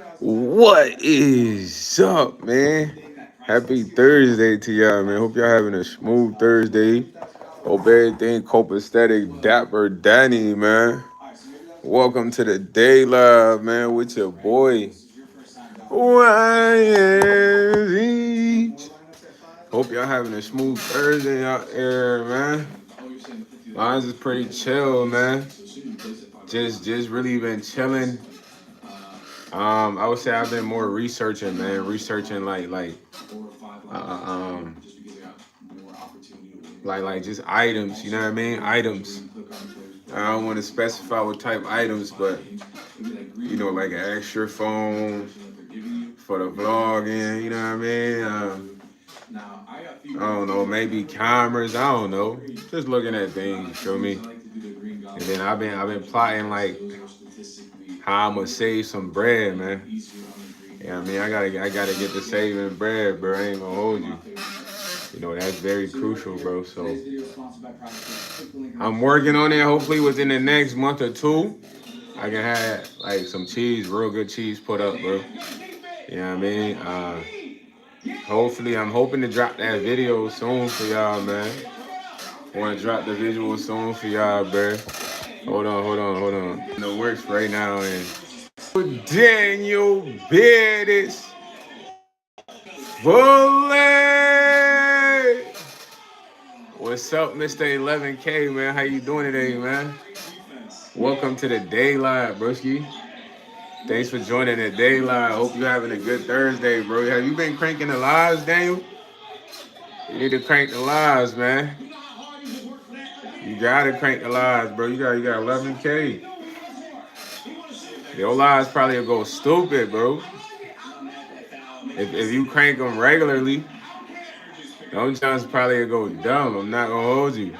What is up, man? Happy Thursday to y'all, man. Hope y'all having a smooth Thursday. Hope everything copacetic, dapper Danny, man. Welcome to the day live, man, with your boy YsEats. Hope y'all having a smooth Thursday out there, man. Mine's is pretty chill, man. Just really been chilling. I would say I've been more researching, man. Researching uh, uh, um, like just items. You know what I mean? Items. I don't want to specify what type items, but like an extra phone for the vlogging. You know what I mean? I don't know, maybe cameras. I don't know. Just looking at things. You feel me? And then I've been plotting like how I'm gonna save some bread, man. Yeah, I mean, I gotta get the saving bread, bro. I ain't gonna hold you. That's very crucial, bro. So I'm working on it. Hopefully, within the next month or two, I can have like some cheese, real good cheese, put up, bro. You know what I mean? Hopefully, I'm hoping to drop that video soon for y'all, man. I want to drop the visual soon for y'all, bro. Hold on. In the works right now, and Daniel Bettis. Bullet! What's up, Mr. 11K, man? How you doing today, man? Welcome to the day live, broski. Thanks for joining the day live. Hope you're having a good Thursday, bro. Have you been cranking the lives, Daniel? You need to crank the lives, man. You gotta crank the lives, bro. You got 11K. Your lives probably will go stupid, bro. If you crank them regularly, those chances probably will go dumb. I'm not gonna hold you.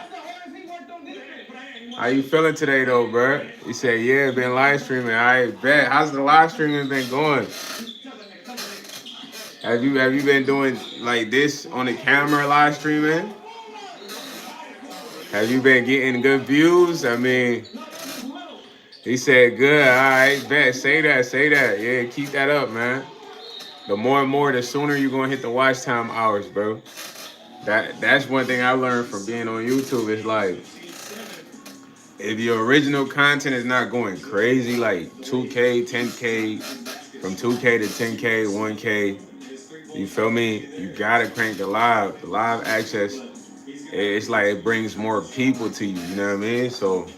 How you feeling today, though, bro? You said, yeah, been live streaming. I bet. How's the live streaming been going? Have you been doing like this on the camera live streaming? Have you been getting good views? I mean, he said good. All right, bet. Say that. Yeah, keep that up, man. The more and more, the sooner you're gonna hit the watch time hours, bro. That's one thing I learned from being on YouTube. Is like, if your original content is not going crazy, like 2K, 10K, from 2K to 10K, 1K, you feel me? You gotta crank the live access. It's like it brings more people to you, you know what I mean? So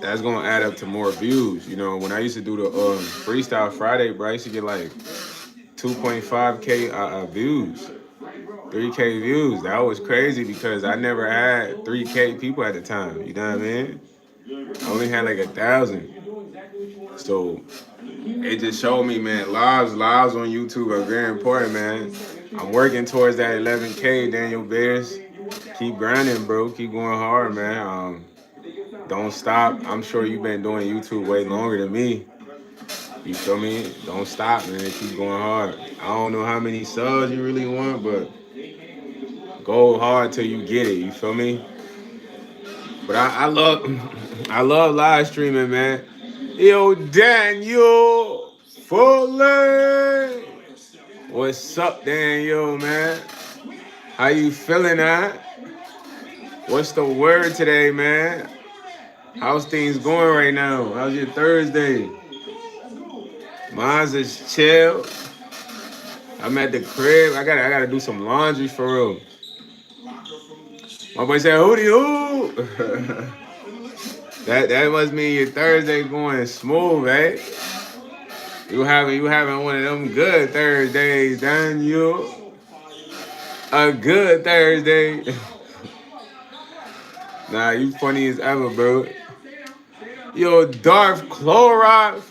that's gonna add up to more views. When I used to do the Freestyle Friday, bro, I used to get like 2.5K views, 3K views. That was crazy because I never had 3K people at the time. You know what I mean? I only had like 1,000. So it just showed me, man, lives on YouTube are very important, man. I'm working towards that 11K, Daniel Bears. Keep grinding, bro. Keep going hard, man. Don't stop. I'm sure you've been doing YouTube way longer than me. You feel me? Don't stop, man. Keep going hard. I don't know how many subs you really want, but go hard till you get it. You feel me? But I love I love live streaming, man. Yo, Daniel Fuller. What's up, Daniel, man? How you feeling, huh? What's the word today, man? How's things going right now? How's your Thursday? Mine's is chill. I'm at the crib. I gotta do some laundry for real. My boy said, "Hootie hoo." That must mean your Thursday going smooth, eh? You having one of them good Thursdays, done you? A good Thursday. Nah, you funny as ever, bro. Yo, Darth Clorox.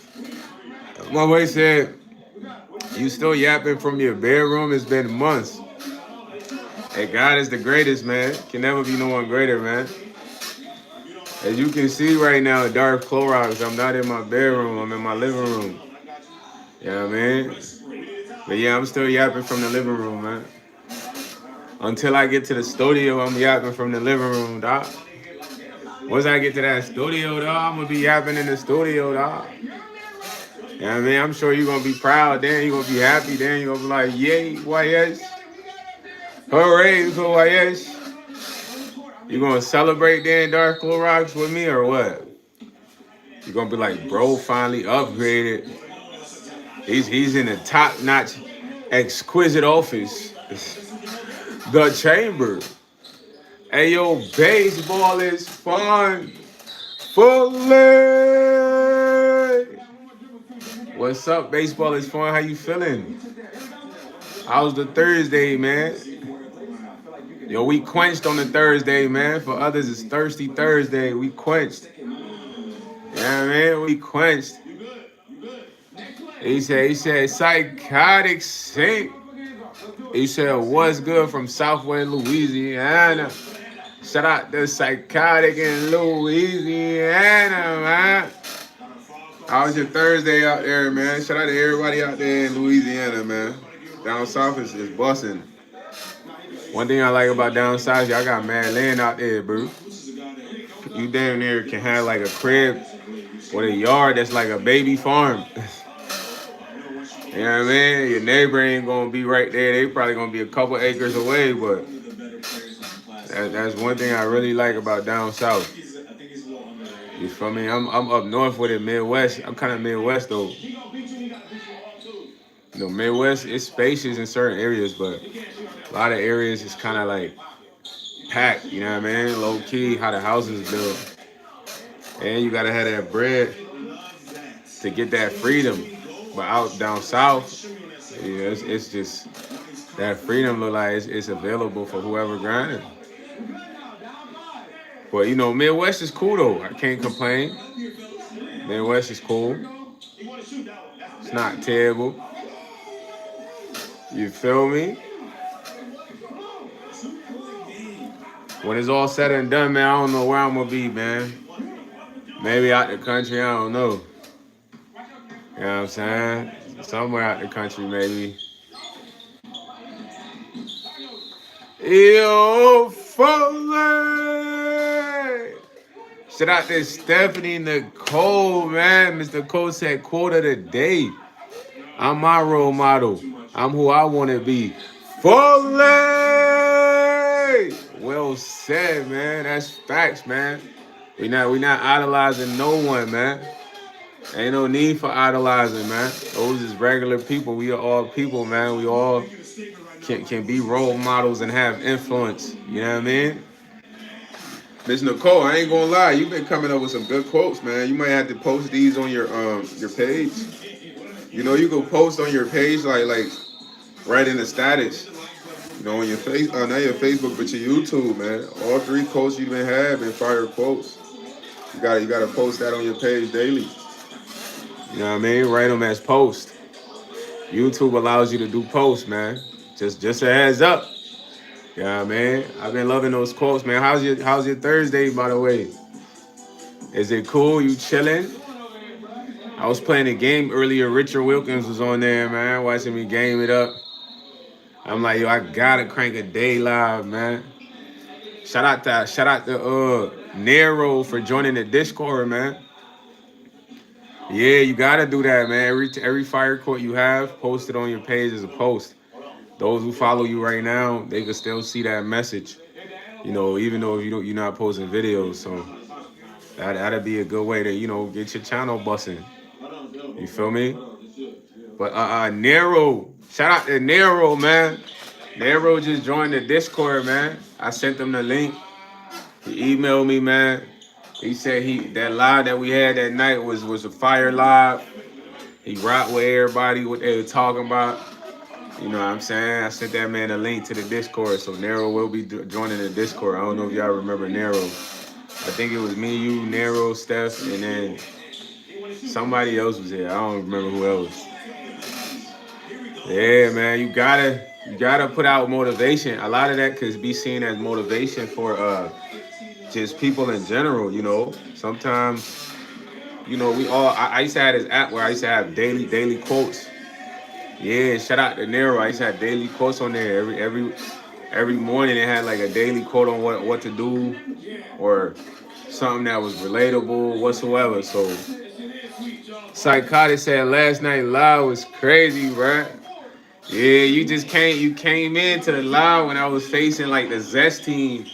My boy said, you still yapping from your bedroom? It's been months. Hey, God is the greatest, man. Can never be no one greater, man. As you can see right now, Darth Clorox, I'm not in my bedroom. I'm in my living room. You know what I mean? But yeah, I'm still yapping from the living room, man. Until I get to the studio, I'm yapping from the living room, dog. Once I get to that studio, dog, I'm gonna be yapping in the studio, dog. You know what I mean? I'm sure you're gonna be proud. Then you're gonna be happy. Then you're gonna be like, yay, YS. Hooray for YS. You gonna celebrate then Dark Clorox with me or what? You're gonna be like, bro, finally upgraded. He's in a top-notch, exquisite office. The chamber. Hey yo, baseball is fun. Fully. What's up? Baseball is fun. How you feeling? How's the Thursday, man? Yo, we quenched on the Thursday, man. For others, it's Thirsty Thursday. We quenched. Yeah, man, we quenched. He said, psychotic saint. He said, what's good from Southwest Louisiana? Shout out to psychotic in Louisiana, man. How was your Thursday out there, man? Shout out to everybody out there in Louisiana, man. Down south is busting. One thing I like about down south, y'all got mad land out there, bro. You damn near can have like a crib with a yard that's like a baby farm. You know what I mean? Your neighbor ain't gonna be right there. They probably gonna be a couple acres away, but that's one thing I really like about down south. You feel me? I'm up north with it, Midwest. I'm kind of Midwest though. You know, Midwest it's spacious in certain areas, but a lot of areas is kind of like packed. You know what I mean? Low key, how the houses built, and you gotta have that bread to get that freedom. But out down south, yeah, it's just that freedom look like it's available for whoever grinding. But you know, Midwest is cool though. I can't complain. Midwest is cool. It's not terrible. You feel me? When it's all said and done, man, I don't know where I'm gonna be, man. Maybe out the country, I don't know. You know what I'm saying? Somewhere out the country, maybe. Yo, Foley! Shout out to Stephanie Nicole, man. Mr. Cole said, quote of the day. I'm my role model. I'm who I want to be. Foley! Well said, man. That's facts, man. We not idolizing no one, man. Ain't no need for idolizing, man. Those is regular people. We are all people, man. We all can be role models and have influence. You know what I mean? Miss Nicole, I ain't gonna lie, you've been coming up with some good quotes, man. You might have to post these on your page. You know, you can post on your page like right in the status. You know, on your face, not your Facebook, but your YouTube, man. All three quotes you've been having, fire quotes. You gotta post that on your page daily. You know what I mean? Write them as post. YouTube allows you to do posts, man. Just a heads up. You know what I mean? I've been loving those quotes, man. How's your Thursday, by the way? Is it cool? You chilling? I was playing a game earlier. Richard Wilkins was on there, man, watching me game it up. I'm like, yo, I gotta crank a day live, man. Shout out to Nero for joining the Discord, man. Yeah, you gotta do that, man. Every fire quote you have, post it on your page as a post. Those who follow you right now, they can still see that message. You know, even though you're not posting videos, so that'd be a good way to get your channel busting. You feel me? But Nero, shout out to Nero, man. Nero just joined the Discord, man. I sent him the link. He emailed me, man. He said that live that we had that night was a fire live. He rocked with everybody, what they were talking about. You know what I'm saying? I sent that man a link to the Discord, so Nero will be joining the Discord. I don't know if y'all remember Nero. I think it was me, you, Nero, Steph, and then somebody else was here. I don't remember who else. Yeah, man, you gotta put out motivation. A lot of that could be seen as motivation for just people in general. You know, sometimes we all. I used to have this app where I used to have daily quotes. Yeah, shout out to Nero. I used to have daily quotes on there. Every morning it had like a daily quote on what to do or something that was relatable whatsoever. So Psychotic said last night live was crazy, bro. Yeah, you came into the live when I was facing like the Zest team.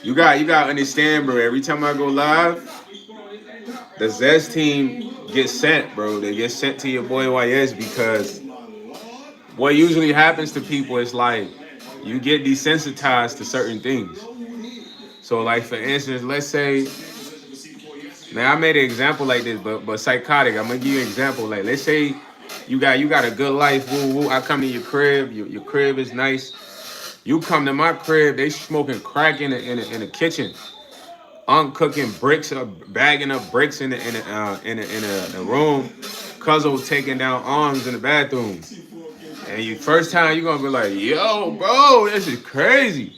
You got to understand, bro. Every time I go live, the Zest team gets sent, bro. They get sent to your boy YS because what usually happens to people is like you get desensitized to certain things. So like for instance, let's say now I made an example like this, but psychotic. I'm gonna give you an example. Like let's say you got a good life. Woo woo. I come to your crib. Your crib is nice. You come to my crib. They smoking crack in the kitchen. I'm cooking bricks up, bagging up bricks in the room. Cuzzo taking down arms in the bathroom. And you first time you gonna be like, yo, bro, this is crazy.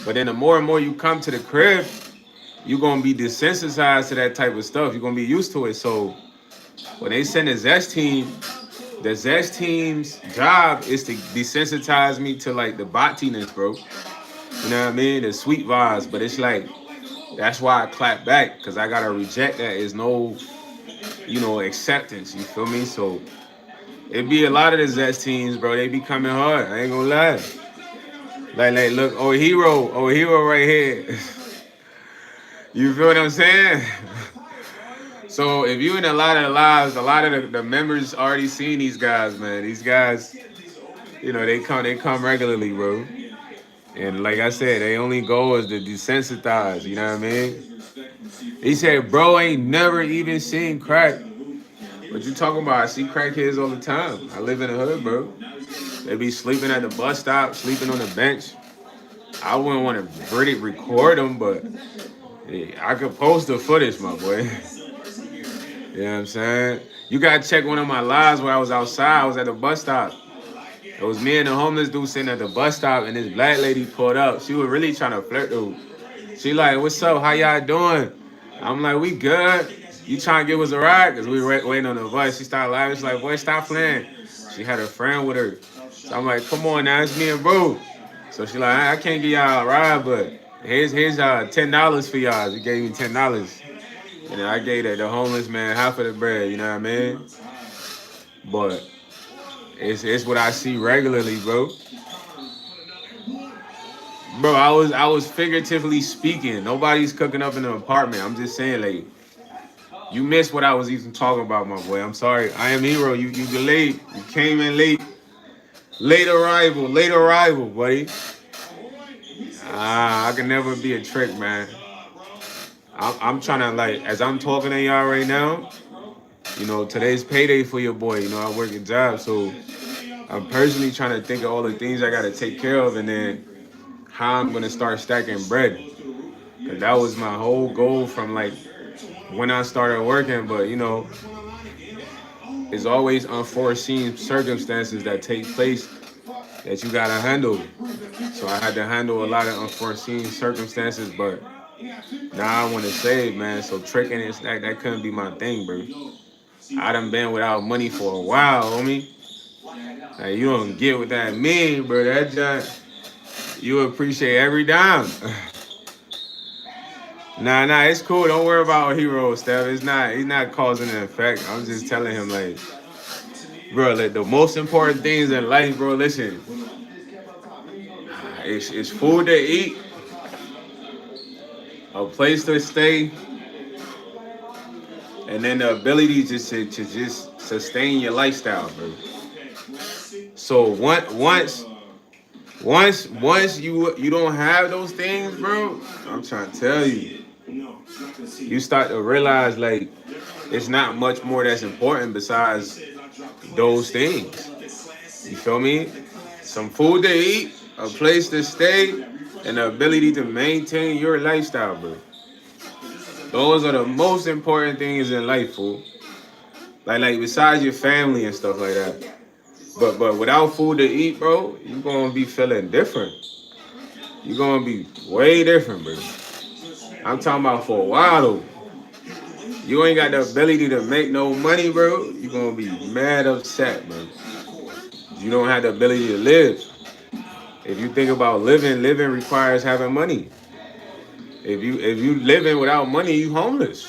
But then the more and more you come to the crib, you're gonna be desensitized to that type of stuff. You're gonna be used to it. So when they send the Zest team's job is to desensitize me to like the botiness, bro. You know what I mean? The sweet vibes. But it's like that's why I clap back, because I gotta reject that. There's no, acceptance. You feel me? So it be a lot of the Zest teams, bro. They be coming hard. I ain't gonna lie. Like, look, oh hero right here. You feel what I'm saying? So if you in a lot of the lives, a lot of the members already seen these guys, man. These guys, they come regularly, bro. And like I said, they only goal is to desensitize. You know what I mean? He said, bro, ain't never even seen crack. What you talking about? I see crackheads all the time. I live in the hood, bro. They be sleeping at the bus stop, sleeping on the bench. I wouldn't want to really record them, but yeah, I could post the footage, my boy. You know what I'm saying? You gotta check one of my lives where I was outside. I was at the bus stop. It was me and the homeless dude sitting at the bus stop, and this black lady pulled up. She was really trying to flirt, dude. She like, what's up? How y'all doing? I'm like, we good. You trying to give us a ride? Because we were waiting on the bus. She started laughing. She's like, boy, stop playing. She had a friend with her. So I'm like, come on now, it's me and bro. So she like, I can't give y'all a ride, but here's $10 for y'all. She gave me $10. And I gave the homeless man half of the bread, you know what I mean? But it's what I see regularly, bro. Bro, I was figuratively speaking. Nobody's cooking up in the apartment. I'm just saying, like, you missed what I was even talking about, my boy. I'm sorry. I am hero. You delayed. You came in late. Late arrival, buddy. I can never be a trick, man. I'm trying to, like, as I'm talking to y'all right now, today's payday for your boy. I work a job, so I'm personally trying to think of all the things I got to take care of, and then how I'm going to start stacking bread. Because that was my whole goal from, like, when I started working, but, it's always unforeseen circumstances that take place that you got to handle. So I had to handle a lot of unforeseen circumstances, but now I want to save, man. So tricking that couldn't be my thing, bro. I done been without money for a while, homie. Like, you don't get what that mean, bro. That just, you appreciate every dime. Nah, it's cool. Don't worry about hero stuff. He's not causing an effect. I'm just telling him, like, bro, like, the most important things in life, bro, listen, it's food to eat, a place to stay, and then the ability to just sustain your lifestyle, bro. So once you don't have those things, bro, I'm trying to tell you, you start to realize, like, it's not much more that's important besides those things. You feel me? Some food to eat, a place to stay, and the ability to maintain your lifestyle, bro. Those are the most important things in life, fool. Like besides your family and stuff like that. But without food to eat, bro, you're gonna be feeling different. You're gonna be way different, bro. I'm talking about for a while though. You ain't got the ability to make no money, bro. You're gonna be mad upset, bro. You don't have the ability to live. If you think about living requires having money. If you living without money, you homeless.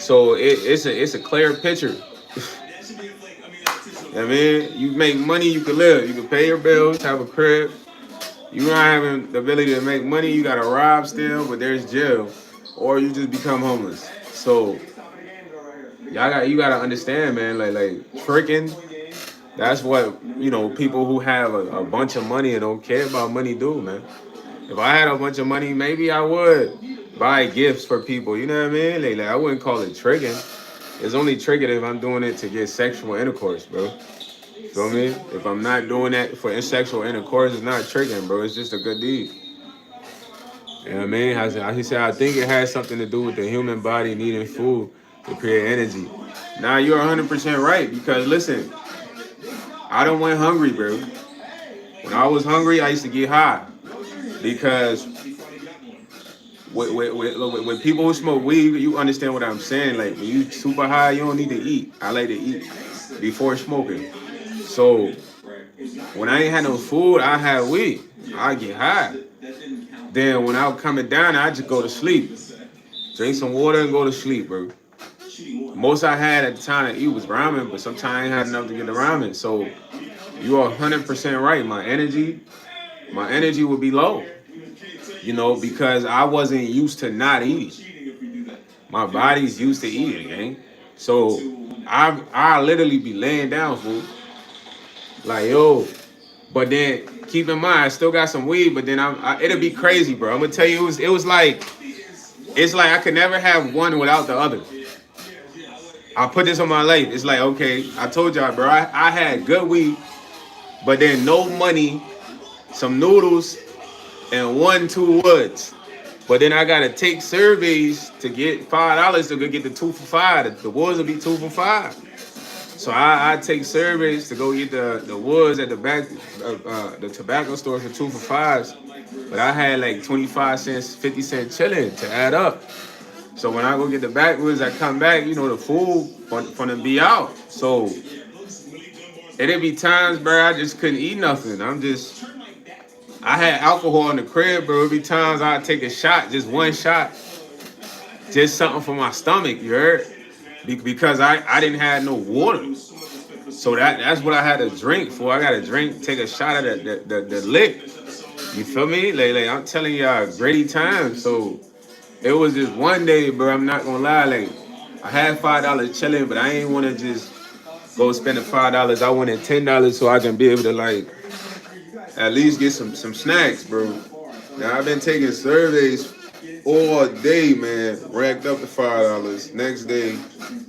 So it's a clear picture. I mean, you make money, you can live. You can pay your bills, have a crib. You not having the ability to make money, you gotta rob still, but there's jail. Or you just become homeless. So you gotta understand, man, like tricking, that's what, people who have a bunch of money and don't care about money do, man. If I had a bunch of money, maybe I would buy gifts for people. You know what I mean? Like I wouldn't call it tricking. It's only tricking if I'm doing it to get sexual intercourse, bro. Feel me? If I'm not doing that for sexual intercourse, it's not tricking, bro. It's just a good deed. You know what I mean? As he said, I think it has something to do with the human body needing food to create energy. Now you're 100% right because listen, I don't went hungry, bro. When I was hungry, I used to get high because with people who smoke weed, you understand what I'm saying. Like when you super high, you don't need to eat. I like to eat before smoking. So when I ain't had no food, I had weed. I get high. Then when I was coming down, I just go to sleep. Drink some water and go to sleep, bro. Most I had at the time to eat was ramen, but sometimes I ain't had enough to get the ramen. So you are 100% right. My energy would be low, because I wasn't used to not eating. My body's used to eating, gang. So I literally be laying down, fool. Like, yo. But then keep in mind, I still got some weed, but then it'll be crazy, bro. I'm gonna tell you, it was like, it's like I could never have one without the other. I put this on my life. It's like, okay, I told y'all, bro, I had good weed, but then no money, some noodles, and 2 woods. But then I gotta take surveys to get $5 to go get the 2 for $5. The woods will be 2 for $5. So I take surveys to go get the woods at the back, the tobacco store for 2 for $5s. But I had like 25 cents, 50 cent chilling to add up. So when I go get the backwoods, I come back, the food for them be out. So it'd be times, bro, I just couldn't eat nothing. I had alcohol in the crib, bro. It'd be times I'd take a shot, just one shot, just something for my stomach, you heard? Because I didn't have no water. So that's what I had to drink for. I got to drink, take a shot of the lick. You feel me? Like I'm telling y'all, gritty times. So it was just one day, bro. I'm not gonna lie. Like I had $5 chilling, but I ain't want to just go spend the $5. I wanted $10 so I can be able to like at least get some snacks, bro. Now I've been taking surveys all day, man. Racked up the $5. Next day,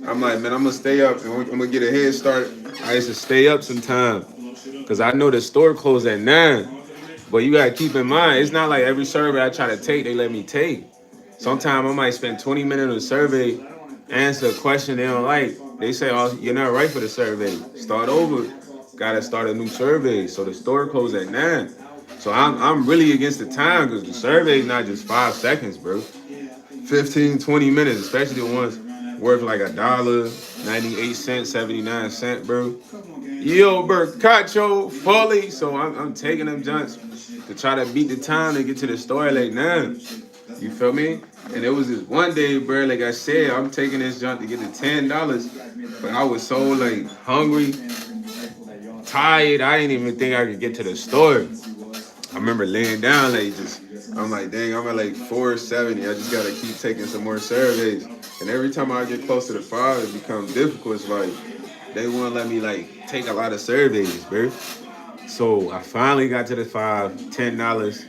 I'm like, man, I'm gonna stay up and I'm gonna get a head start. I used to stay up sometime because I know the store closed at 9. But you gotta keep in mind, it's not like every survey I try to take, they let me take. Sometimes I might spend 20 minutes on a survey, answer a question they don't like. They say, oh, you're not right for the survey. Start over. Gotta start a new survey. So the store closed at 9. So I'm really against the time because the survey is not just 5 seconds, bro. 15, 20 minutes, especially the ones worth like $1.98, 79 cents, bro. Yo, Bercacho, fully. So I'm taking them junks to try to beat the time to get to the store like 9. You feel me? And it was this one day, bro. Like I said, I'm taking this junk to get the $10, but I was so like hungry, tired. I didn't even think I could get to the store. I remember laying down, I'm like, dang, I'm at like 470. I just gotta keep taking some more surveys. And every time I get close to the 5, it becomes difficult. It's like they won't let me like take a lot of surveys, bro. So I finally got to the $10.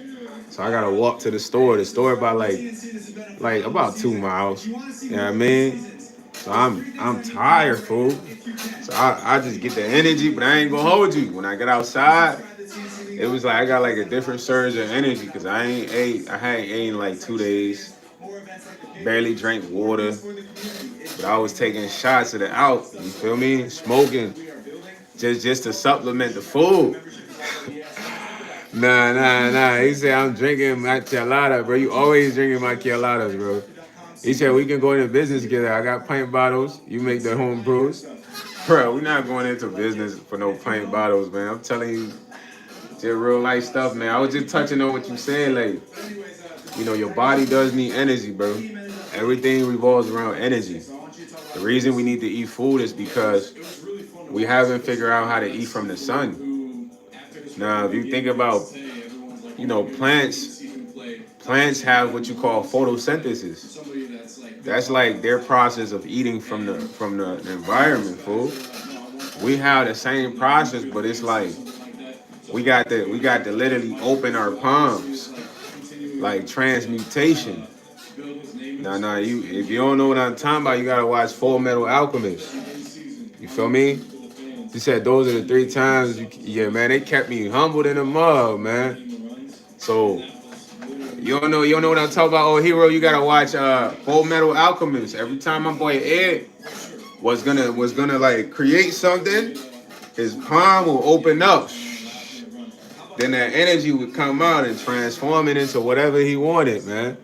So I gotta walk to the store. The store about like about 2 miles. You know what I mean? So I'm tired, fool. So I just get the energy, but I ain't gonna hold you. When I get outside, it was like I got like a different surge of energy because I ain't ate. I hadn't ate in like 2 days. Barely drank water, but I was taking shots of the out. You feel me? Smoking just to supplement the food. Nah. He said I'm drinking my macchiato, bro. You always drinking my macchiatos, bro. He said we can go into business together. I got pint bottles. You make the home brews. Bro, we're not going into business for no pint bottles, man. I'm telling you, just real life stuff, man. I was just touching on what you said, like, your body does need energy, bro. Everything revolves around energy. The reason we need to eat food is because we haven't figured out how to eat from the sun. Now, if you think about, plants have what you call photosynthesis. That's like their process of eating from the environment, fool. We have the same process, but it's like we got to literally open our palms, like transmutation. Nah, you if you don't know what I'm talking about, you gotta watch Full Metal Alchemist. You feel me? He said those are the three times. Yeah, man, they kept me humbled in the mud, man. So you don't know what I'm talking about. Oh, hero, you gotta watch Full Metal Alchemist. Every time my boy Ed was gonna like create something, his palm will open up. Then that energy would come out and transform it into whatever he wanted, man.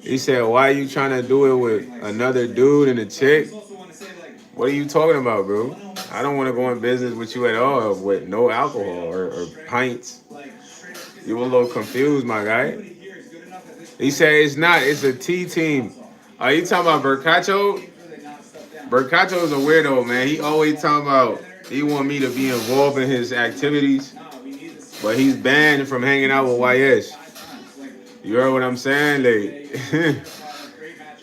He said, "Why are you trying to do it with another dude and a chick? What are you talking about, bro? I don't want to go in business with you at all with no alcohol or pints." You were a little confused, my guy. He said, "It's not. It's a T team." Are you talking about Bercacho? Bercacho is a weirdo, man. He always talking about he want me to be involved in his activities, but he's banned from hanging out with YS. You heard what I'm saying? Like,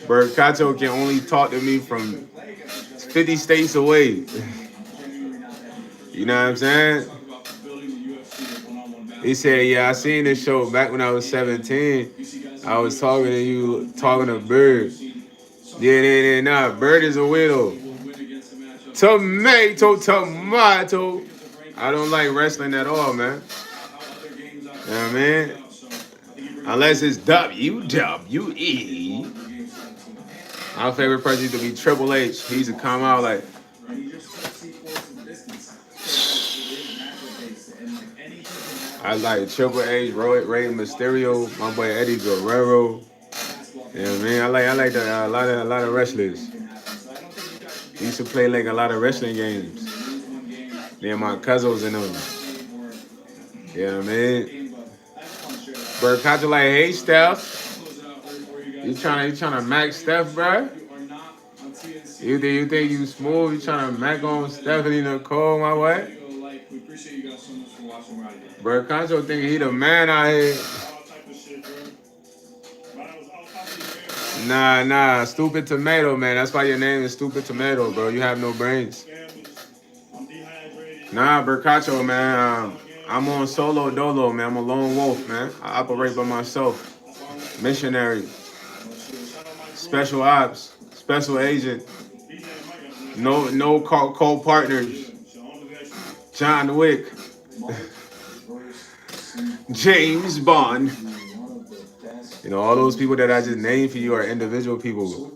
Bercacho can only talk to me from 50 states away. You know what I'm saying? He said, "Yeah, I seen this show back when I was 17. I was talking to you, talking to Bird. Yeah, nah, Bird is a widow. Tomato. I don't like wrestling at all, man. You know what I mean? Unless it's WWE. My favorite person used to be Triple H. He used to come out like, I like Triple H, Rey Mysterio, my boy Eddie Guerrero. You know what I mean? I like a lot of wrestlers. He used to play like a lot of wrestling games. Me and my cousins and them. You know what I mean? Berkacha like, "Hey Steph, you trying to max Steph, bro? You think you smooth? You trying to mac on Stephanie Nicole, my way?" Berkacha think he the man out here. Nah, stupid tomato, man. That's why your name is Stupid Tomato, bro. You have no brains. Nah, Bercacho, man. I'm on solo dolo, man. I'm a lone wolf, man. I operate by myself. Missionary, special ops, special agent. No co-partners. John Wick, James Bond. All those people that I just named for you are individual people.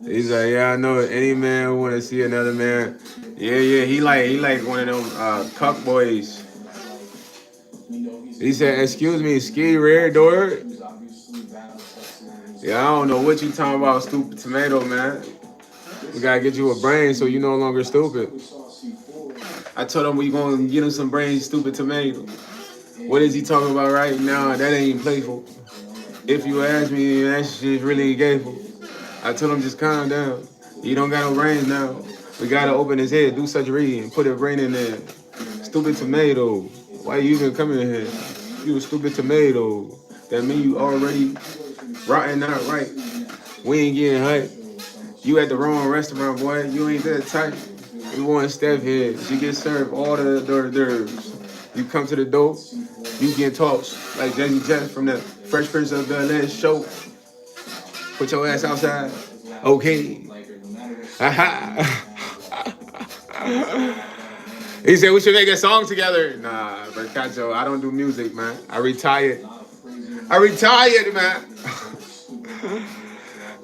He's like, "Yeah, I know any man who want to see another man." Yeah, he like one of them cuck boys. He said, "Excuse me, ski rare door." Yeah, I don't know what you talking about, Stupid Tomato, man. We gotta get you a brain so you no longer stupid. I told him we gonna get him some brains, Stupid Tomato. What is he talking about right now? That ain't playful. If you ask me, that shit's really gayful. I told him just calm down. He don't got no brains now. We gotta open his head, do such reading, put a brain in there. Stupid Tomato. Why you even coming in here? You a stupid tomato. That mean you already rotten, not right. We ain't getting hype. You at the wrong restaurant, boy. You ain't that type. We want Steph here. She gets served all the hors d'oeuvres. You come to the door, you get tossed like Jazzy Jeff from the Fresh Prince of Bel-Air show. Put your ass outside. Okay. Aha. He said we should make a song together. Nah, Bercacho, I don't do music, man. I retired, man. I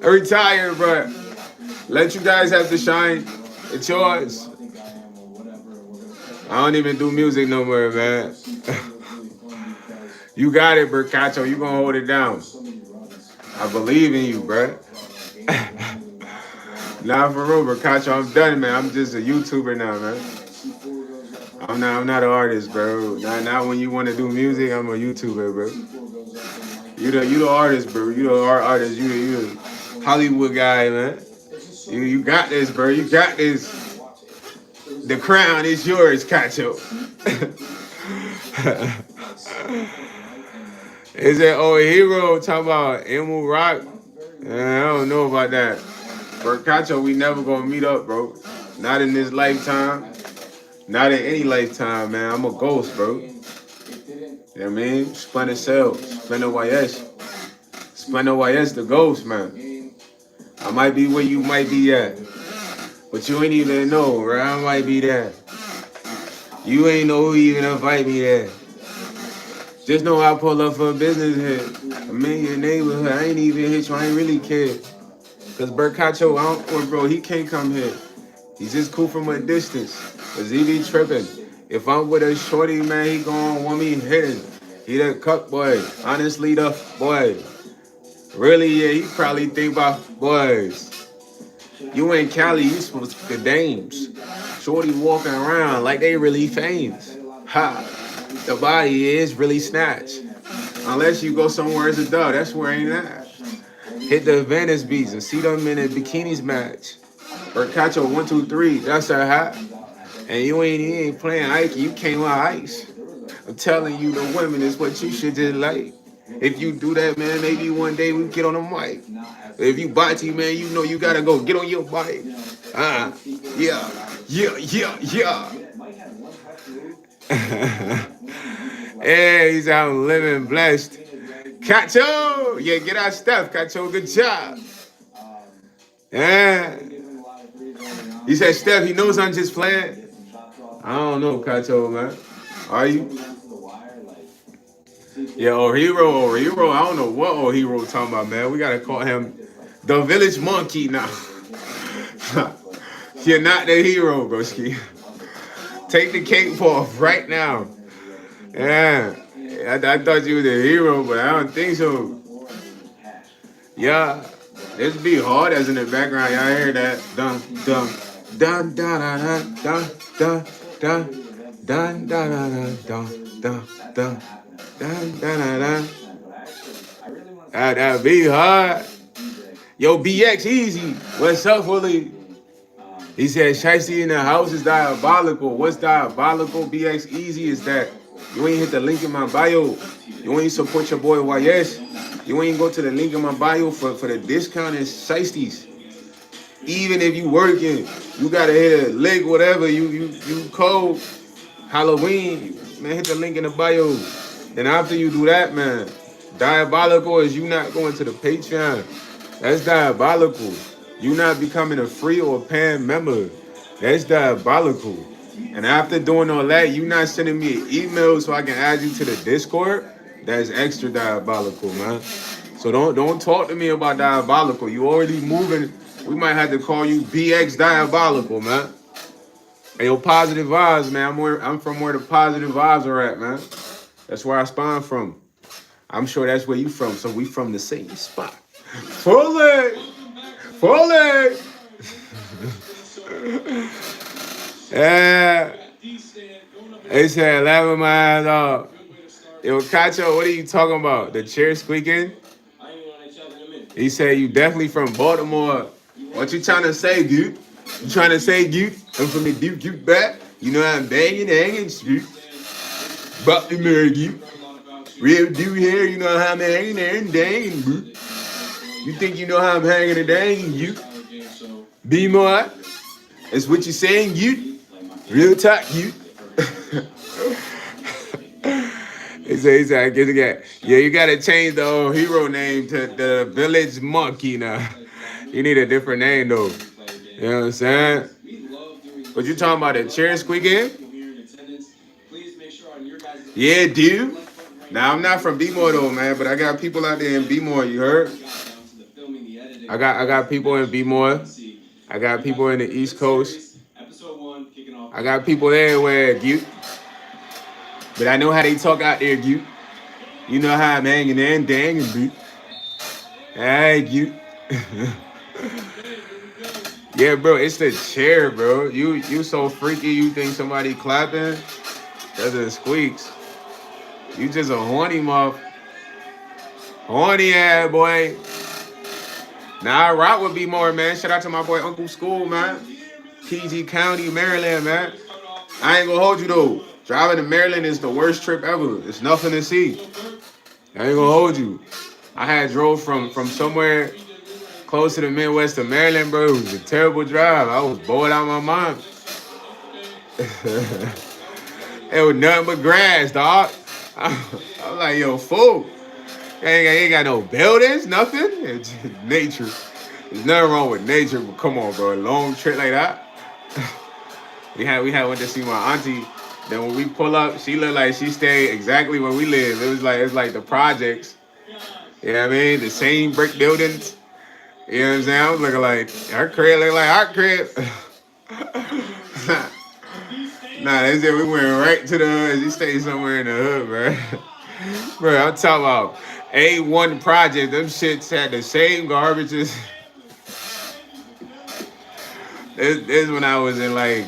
retired, bro. Let you guys have the shine. It's yours. I don't even do music no more, man. You got it, Bercacho. You gonna hold it down. I believe in you, bro. Nah, for real, Bercacho. I'm done, man. I'm just a YouTuber now, man. I'm not an artist, bro. Not when you want to do music. I'm a YouTuber, bro. You the artist, bro. You the art artist. You the Hollywood guy, man. You got this, bro. You got this. The crown is yours, Cacho. Is that old hero talking about Emerald Rock? I don't know about that. Bro, Cacho, we never gonna meet up, bro. Not in this lifetime. Not in any lifetime, man. I'm a ghost, bro. You know what I mean? Splinter Cell. Splinter YS. Splinter YS, the ghost, man. I might be where you might be at. But you ain't even know where I might be there. You ain't know who even invite me there. Just know I pull up for a business here. I'm in your neighborhood. I ain't even hit you. I ain't really care. Cause Bercacho, bro, he can't come here. He's just cool from a distance. Cause he be tripping. If I'm with a shorty, man, he gon' want me hitting. He the cuck boy. Honestly, the boy. Really, yeah, he probably think about boys. You in Cali, you supposed to be the dames. Shorty walking around like they really famous. Ha! The body is really snatched. Unless you go somewhere as a dog, that's where ain't at. Hit the Venice Beach and see them in the bikinis match. Or catch a 1, 2, 3, that's a hat. And you ain't playing Ike, you came on ice. I'm telling you, the women is what you should just like. If you do that, man, maybe one day we get on the mic. If you body, man, you know you gotta go get on your bike. Yeah. Hey, he's out living blessed. Cacho, yeah, get out Steph. Cacho, good job. Yeah. He said, Steph, he knows I'm just playing. I don't know, Cacho, man. Are you? Yeah, or hero. I don't know what old hero talking about, man. We gotta call him the village monkey now. You're not the hero, broski. Take the cape off right now. Yeah, I thought you were the hero, but I don't think so. Yeah, this be hard as in the background. Y'all hear that? Dun dun dun dun dun dun dun dun dun dun dun dun dun dun dun dun dun. That be hard. Yo, BX Easy. What's up, Willie? He said, Shiesty in the house is diabolical. What's diabolical, BX Easy, is that you ain't hit the link in my bio. You ain't support your boy YS. You ain't go to the link in my bio for the discount and Shiesties. Even if you working, you gotta hit a link, whatever. You code Halloween, man, hit the link in the bio. Then after you do that, man, diabolical is you not going to the Patreon. That's diabolical. You not becoming a free or paying member. That's diabolical. And after doing all that, you not sending me an email so I can add you to the Discord. That's extra diabolical, man. So don't talk to me about diabolical. You already moving. We might have to call you BX Diabolical, man. Hey, yo, positive vibes, man. I'm from where the positive vibes are at, man. That's where I spawned from. I'm sure that's where you from. So we from the same spot. Fully. Yeah. They said, laughing my ass off. Yo, Cacho, what are you talking about? The chair squeaking? He said, you definitely from Baltimore. What you trying to say, dude? You trying to say, dude? I'm from the Duke back. You know I'm banging, hanging, dude. About to marry you. Real dude here, you know how I'm hanging there and danging, bro. You think you know how I'm hanging and danging, you? Be more. That's what you're saying, you. Real talk, you. He said, yeah, you gotta change the old hero name to the Village Monkey now. You need a different name though. You know what I'm saying? What you talking about? The chair squeaking? Yeah, dude. Now I'm not from B-More though, man, but I got people out there in B-More. You heard? I got people in B-More. I got people in the East Coast. I got people everywhere, Gute. But I know how they talk out there, Gute. You know how I'm hanging there and danging, Gute. Hey, Gute. Yeah, bro, it's the chair, bro. You so freaky, you think somebody clapping? Because it squeaks. You just a horny ass boy. Nah, I rock with B more, man. Shout out to my boy Uncle School, man. PG County, Maryland, man. I ain't gonna hold you though. Driving to Maryland is the worst trip ever. It's nothing to see. I ain't gonna hold you. I had drove from somewhere close to the Midwest to Maryland, bro. It was a terrible drive. I was bored out of my mind. It was nothing but grass, dog. I was like, yo, fool. Ain't got no buildings, nothing. It's just nature. There's nothing wrong with nature, but come on, bro. A long trip like that. We had went to see my auntie. Then when we pull up, she looked like she stayed exactly where we live. It's like the projects. You know what I mean? The same brick buildings. You know what I'm saying? I was looking like her crib look like our crib. Nah, they said we went right to the hood. She stayed somewhere in the hood, bro. Bro, I'm talking about A1 project. Them shits had the same garbages. This is when I was in like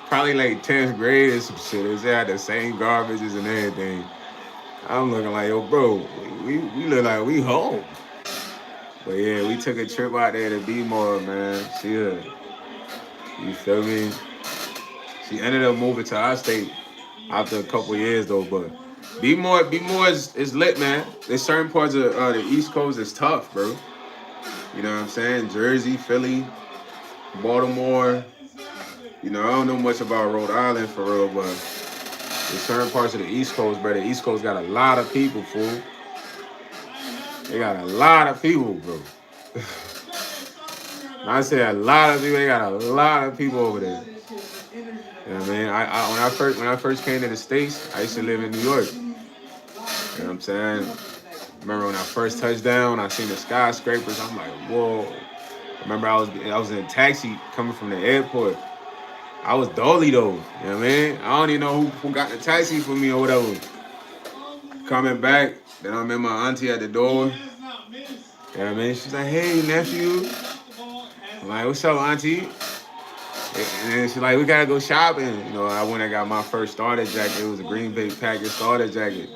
probably like 10th grade or some shit. They had the same garbages and everything. I'm looking like, yo, bro, we look like we home. But yeah, we took a trip out there to B-More, man. You feel me? She ended up moving to our state after a couple years though, but B-More is lit, man. There's certain parts of the East Coast is tough, bro. You know what I'm saying? Jersey, Philly, Baltimore. You know, I don't know much about Rhode Island for real, but there's certain parts of the East Coast, bro. The East Coast got a lot of people, fool. They got a lot of people, bro. I say a lot of people. They got a lot of people over there. You know what I mean? When I first came to the States, I used to live in New York. You know what I'm saying? Remember when I first touched down, I seen the skyscrapers. I'm like, whoa. Remember I was in a taxi coming from the airport. I was dolly though. You know what I mean? I don't even know who got the taxi for me or whatever. Coming back, then I met my auntie at the door. You know what I mean? She's like, hey, nephew. I'm like, what's up, auntie? And then she's like, we gotta go shopping. You know, I went and got my first starter jacket. It was a Green Bay Packers starter jacket.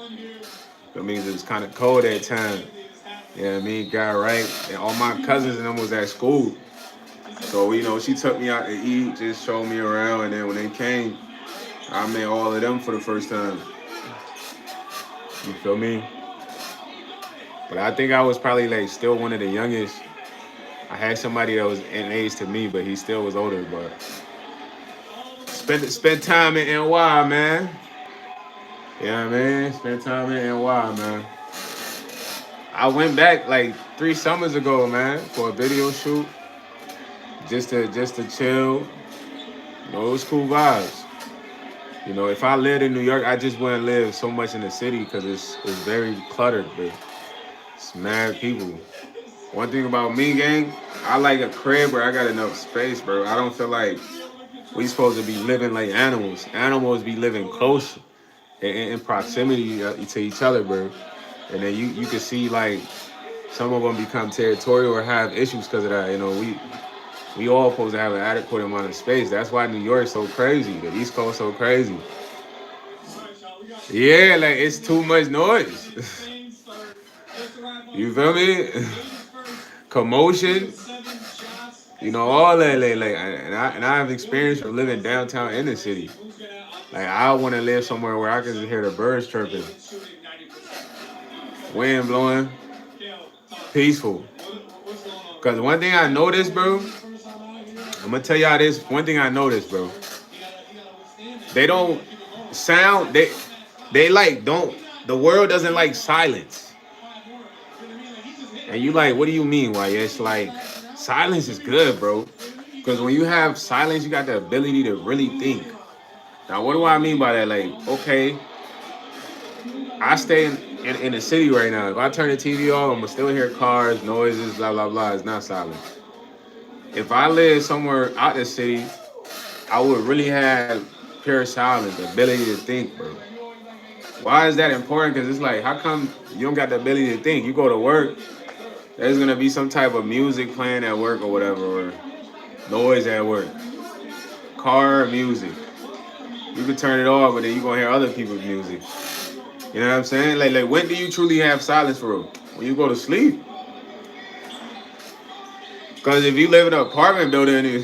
That means it was kind of cold at the time. You know what I mean? Got right. And all my cousins and them was at school. So, you know, she took me out to eat, just showed me around. And then when they came, I met all of them for the first time. You feel me? But I think I was probably like still one of the youngest. I had somebody that was in age to me, but he still was older. But spend time in NY, man. You know what I mean? Spend time in NY, man. I went back like 3 summers ago, man, for a video shoot. Just to chill. You know, it was cool vibes. You know, if I lived in New York, I just wouldn't live so much in the city because it's very cluttered, but it's mad people. One thing about me, gang, I like a crib where I got enough space, bro. I don't feel like we supposed to be living like animals. Animals be living close in proximity to each other, bro. And then you can see like some of them become territorial or have issues because of that. You know, we all supposed to have an adequate amount of space. That's why New York's so crazy. The East Coast so crazy. Yeah, like it's too much noise. You feel me? Commotion. You know, all that, and I have experience of living downtown in the city. Like, I want to live somewhere where I can just hear the birds chirping, wind blowing, peaceful. Because one thing I noticed, bro, I'm going to tell y'all this. One thing I noticed, bro, they don't sound, they like, don't, the world doesn't like silence. And you like, what do you mean, why? It's like, silence is good, bro. Because when you have silence, you got the ability to really think. Now, what do I mean by that? Like, okay, I stay in the city right now. If I turn the TV on, I'm going to still hear cars, noises, blah, blah, blah. It's not silent. If I live somewhere out the city, I would really have pure silence, the ability to think, bro. Why is that important? Because it's like, how come you don't got the ability to think? You go to work, there's going to be some type of music playing at work or whatever, or noise at work. Car music. You can turn it off, but then you're going to hear other people's music. You know what I'm saying? Like when do you truly have silence for real? When you go to sleep. Cause if you live in an apartment building,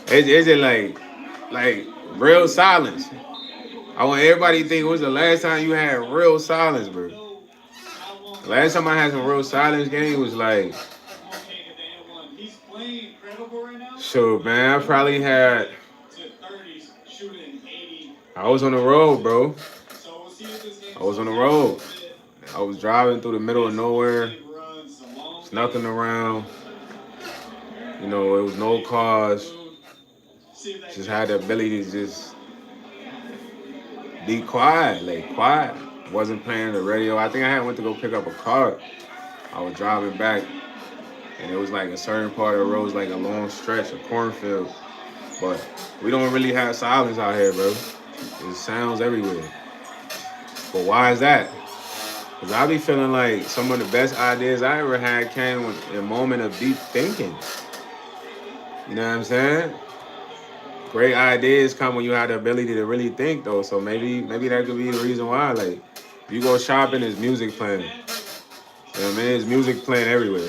it's just like real silence. I want everybody to think, when was the last time you had real silence, bro? Last time I had some real silence game was like, so man, I probably had. I was on the road, bro. I was on the road. I was driving through the middle of nowhere. There's nothing around. You know, it was no cars. Just had the ability to just be quiet, like quiet. Wasn't playing the radio. I think I had went to go pick up a car. I was driving back, and it was like a certain part of the road was like a long stretch, a cornfield. But we don't really have silence out here, bro. It sounds everywhere. But why is that? Because I be feeling like some of the best ideas I ever had came in a moment of deep thinking. You know what I'm saying? Great ideas come when you have the ability to really think, though. So maybe that could be the reason why. Like, if you go shopping, there's music playing. You know what I mean? There's music playing everywhere.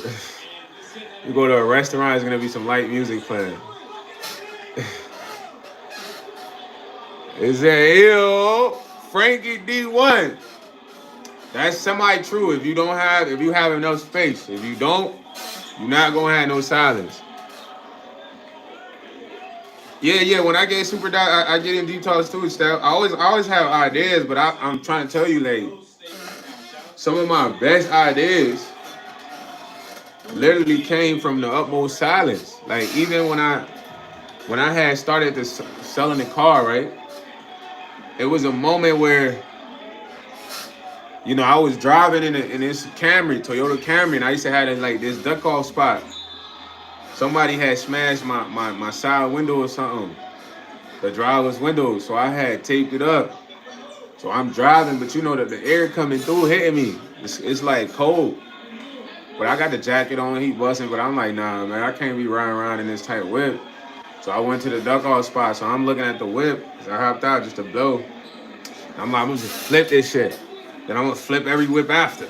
You go to a restaurant, there's gonna be some light music playing. Is that ill? Frankie D1. That's semi-true. If you have enough space. If you don't, you're not gonna have no silence. Yeah. When I get super dark, I get in details too, stuff. I always have ideas, but I'm trying to tell you, like, some of my best ideas literally came from the utmost silence. Like, even when I had started selling the car, right? It was a moment where, you know, I was driving in this Toyota Camry, and I used to have this duck off spot. Somebody had smashed my side window or something, the driver's window, so I had taped it up. So I'm driving, but you know that the air coming through hitting me. It's like cold. But I got the jacket on, he busting, but I'm like, nah, man, I can't be riding around in this tight whip. So I went to the duck off spot, so I'm looking at the whip. I hopped out just to blow. I'm like, I'm gonna just flip this shit. Then I'm gonna flip every whip after.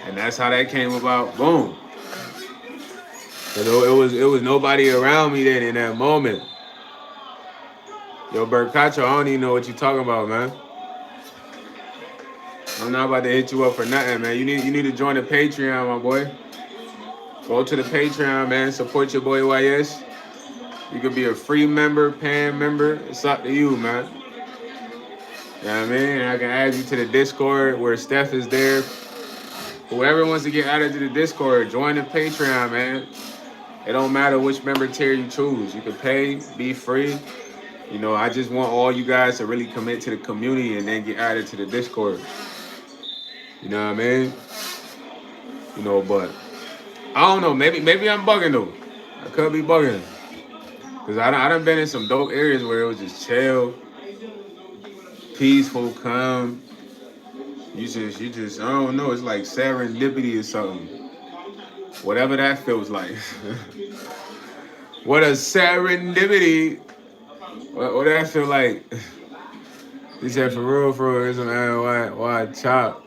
And that's how that came about. Boom. It was nobody around me then in that moment. Yo, Berkacho, I don't even know what you talking about, man. I'm not about to hit you up for nothing, man. You need to join the Patreon, my boy. Go to the Patreon, man. Support your boy YS. You could be a free member, paying member. It's up to you, man. You know what I mean? And I can add you to the Discord where Steph is there. Whoever wants to get added to the Discord, join the Patreon, man. It don't matter which member tier you choose. You can pay, be free. You know, I just want all you guys to really commit to the community and then get added to the Discord. You know what I mean? You know, but I don't know. Maybe I'm bugging though. I could be bugging. Cause I done been in some dope areas where it was just chill, peaceful, calm. You just I don't know. It's like serendipity or something. Whatever that feels like. What a serendipity. What that feel like? He said, for real, is man, why chop?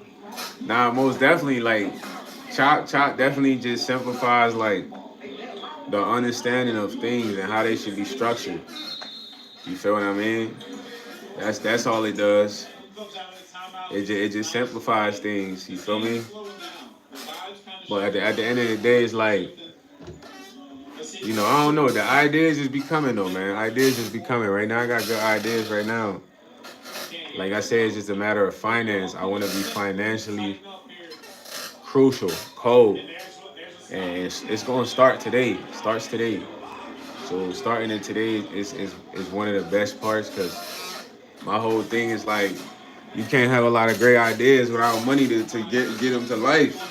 Nah, most definitely, like, chop definitely just simplifies, like, the understanding of things and how they should be structured. You feel what I mean? That's all it does. It just simplifies things. You feel me? But at the end of the day, it's like, you know, I don't know. The ideas just be coming though, man. Ideas just be coming. Right now, I got good ideas right now. Like I said, it's just a matter of finance. I want to be financially crucial, cold. And it's going to start today. Starts today. So starting it today is one of the best parts because my whole thing is like, you can't have a lot of great ideas without money to get them to life.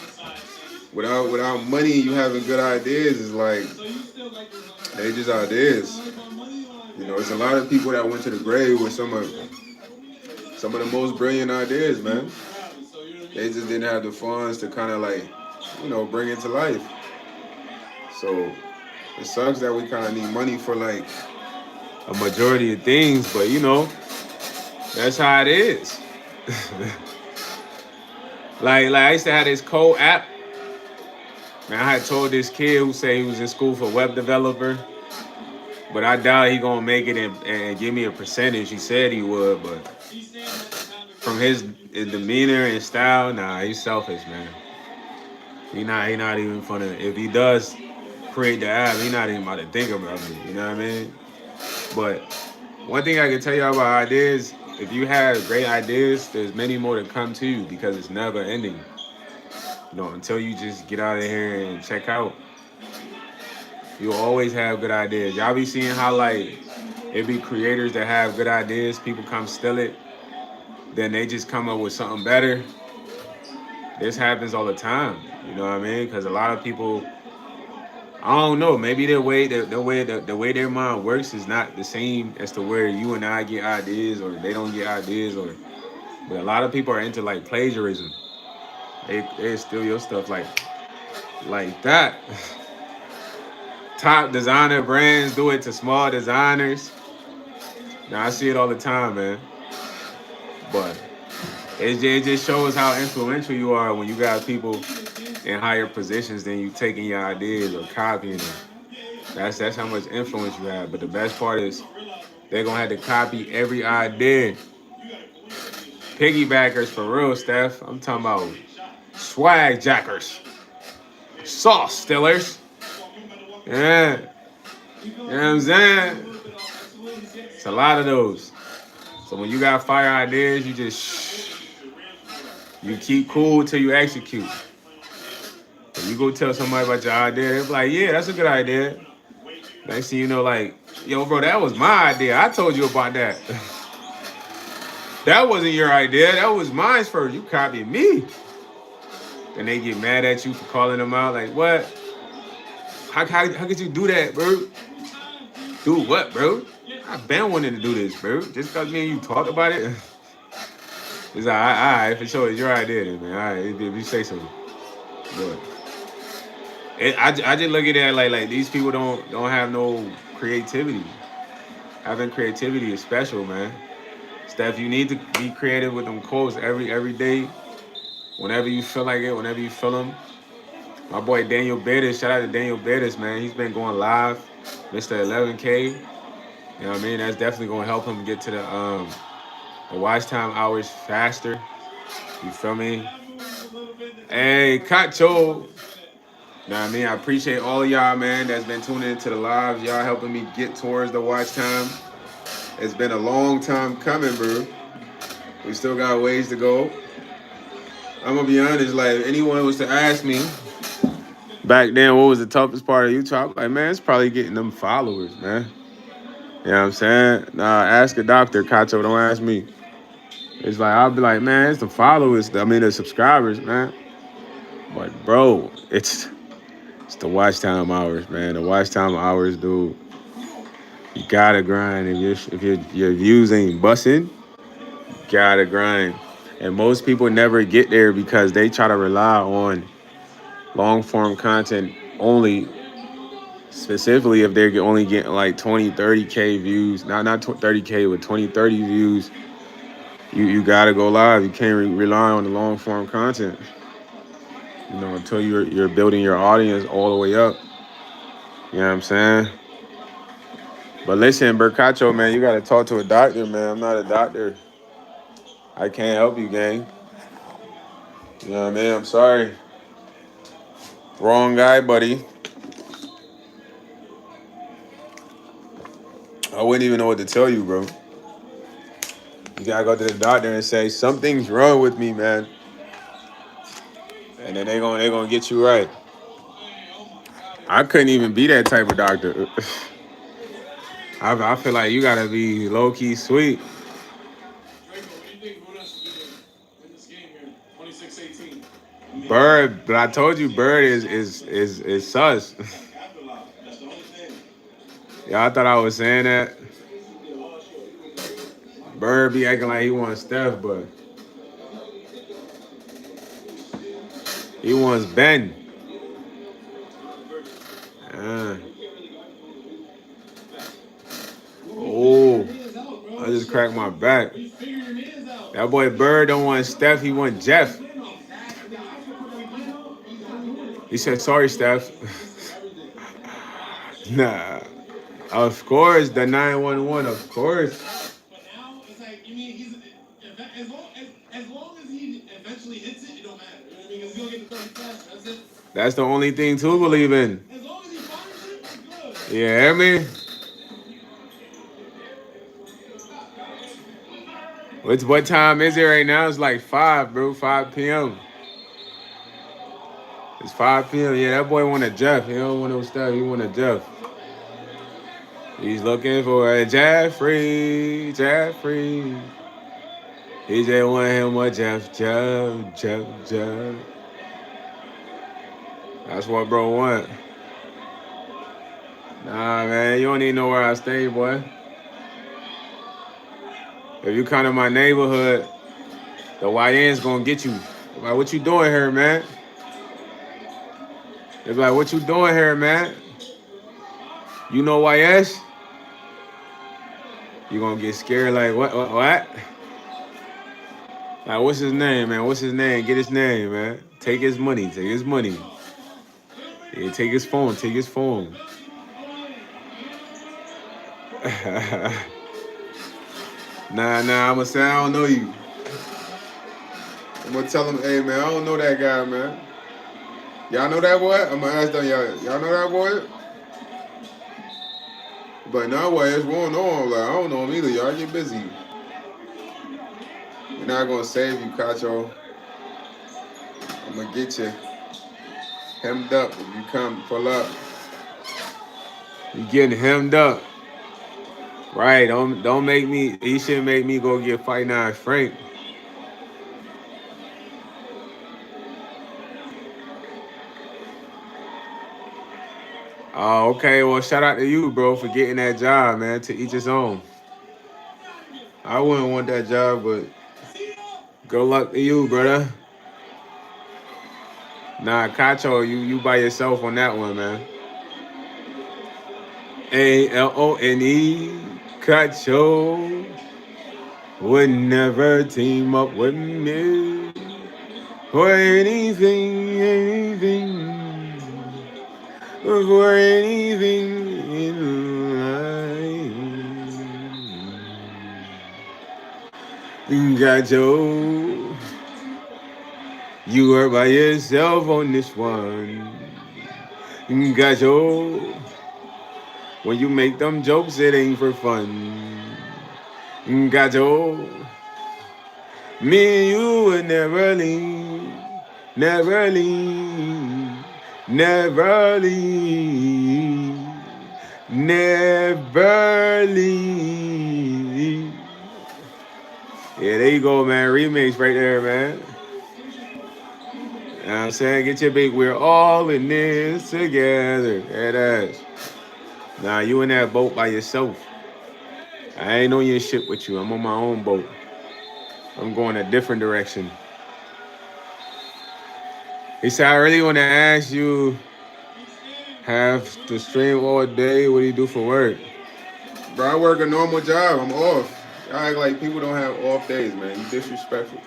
Without money, you having good ideas is like, they just ideas. You know, it's a lot of people that went to the grave with some of the most brilliant ideas, man. They just didn't have the funds to kind of like, you know, bring it to life. So it sucks that we kind of need money for like a majority of things, but you know, that's how it is. like I used to have this code app. Man, I had told this kid who said he was in school for web developer, but I doubt he gonna make it and give me a percentage. He said he would, but from his demeanor and style, nah, he's selfish, man. He not even finna. If he does create the app, he not even about to think about me. You know what I mean? But one thing I can tell you about ideas, if you have great ideas, there's many more to come to you because it's never ending. You know, until you just get out of here and check out, you'll always have good ideas. Y'all be seeing how like it be creators that have good ideas, people come steal it, then they just come up with something better. This happens all the time. You know what I mean? Because a lot of people, I don't know, maybe the way their mind works is not the same as to where you and I get ideas or they don't get ideas or. But a lot of people are into like plagiarism. They steal your stuff like that. Top designer brands do it to small designers. Now I see it all the time, man. But it just shows how influential you are when you got people in higher positions than you taking your ideas or copying them. That's how much influence you have. But the best part is they're gonna have to copy every idea. Piggybackers for real, Steph. I'm talking about swag jackers, sauce stealers. Yeah. You know what I'm saying? It's a lot of those. So when you got fire ideas, you just you keep cool till you execute. When you go tell somebody about your idea, they're like, yeah, that's a good idea. Next thing you know, like, yo, bro, that was my idea. I told you about that. That wasn't your idea. That was mine first. You copied me. And they get mad at you for calling them out. Like, what? How could you do that, bro? Do what, bro? I've been wanting to do this, bro. Just because me and you talked about it. It's all right, for sure. It's your idea, then, man. All right, if you say so. But I just look at that like these people don't have no creativity. Having creativity is special, man. Steph, you need to be creative with them quotes every day, whenever you feel like it, whenever you feel them. My boy Daniel Bettis, shout out to Daniel Bettis, man. He's been going live, Mr. 11K. You know what I mean? That's definitely gonna help him get to the watch time hours faster. You feel me? Hey, Cacho. You know what I mean? I appreciate all of y'all, man, that's been tuning into the lives. Y'all helping me get towards the watch time. It's been a long time coming, bro. We still got ways to go. I'm gonna be honest, like if anyone was to ask me back then what was the toughest part of YouTube, like man, it's probably getting them followers, man. You know what I'm saying? Nah, ask a doctor, Kato, don't ask me. It's like I'll be like, man, it's the followers, the subscribers, man. But bro, it's the watch time hours, man. The watch time hours, dude. You gotta grind. If your views ain't busting, you gotta grind. And most people never get there because they try to rely on long form content only. Specifically, if they're only getting like 20, 30K views, not 30K, but 20, 30 views, you gotta go live. You can't rely on the long form content. You know, until you're building your audience all the way up. You know what I'm saying? But listen, Bercacho, man, you gotta talk to a doctor, man. I'm not a doctor. I can't help you, gang. You know what I mean? I'm sorry. Wrong guy, buddy. I wouldn't even know what to tell you, bro. You gotta go to the doctor and say something's wrong with me, man. And then they're gonna get you right. I couldn't even be that type of doctor. I feel like you gotta be low key sweet. Bird, but I told you Bird is sus. Yeah, I thought I was saying that. Bird be acting like he wants Steph, but he wants Ben. Oh, I just cracked my back. That boy Bird don't want Steph, he want Jeff. He said, sorry, Steph. Nah. Of course, the 911, of course. But now it's like, you mean he's as long as he eventually hits it, it don't matter. You know what I mean? Because he's gonna get the 30 fast. That's it. That's the only thing to believe in. As long as he fires it, it's good. You hear me? What time is it right now? It's like 5, bro. 5 p.m. It's 5 p.m. Yeah, that boy want a Jeff. He don't want no stuff. He want a Jeff. He's looking for a Jeffrey. He just want him a Jeff. That's what bro want. Nah, man, you don't even know where I stay, boy. If you come to my neighborhood, the YN's gonna get you. Like, what you doing here, man? It's like, what you doing here, man? You know YS? You gonna get scared like, what? Like, what's his name, man? What's his name? Get his name, man. Take his money. Yeah, take his phone. Nah, I'ma say I don't know you. I'm gonna tell him, hey, man, I don't know that guy, man. Y'all know that boy? I'm gonna ask them, y'all know that boy? But now what is going on? Like, I don't know him either. Y'all get busy. We're not gonna save you, Cacho. I'm gonna get you hemmed up if you come pull up. You getting hemmed up. Right, don't make me, he shouldn't make me go get Fight Night Frank. Oh, okay, well, shout out to you, bro, for getting that job, man, to each his own. I wouldn't want that job, but good luck to you, brother. Nah, Cacho, you by yourself on that one, man. ALONE, Cacho would never team up with me for anything, for anything in life. Cacho, you are by yourself on this one. Cacho, when you make them jokes, it ain't for fun. Gajo, me and you would never leave, never leave, never leave, never leave. Yeah, there you go, man. Remix right there, man. You know what I'm saying? Get your big, we're all in this together. There it is. Nah, you in that boat by yourself. I ain't on your shit with you. I'm on my own boat. I'm going a different direction. He said, I really want to ask you, have to stream all day. What do you do for work? Bro, I work a normal job. I'm off. I act like people don't have off days, man. You disrespectful.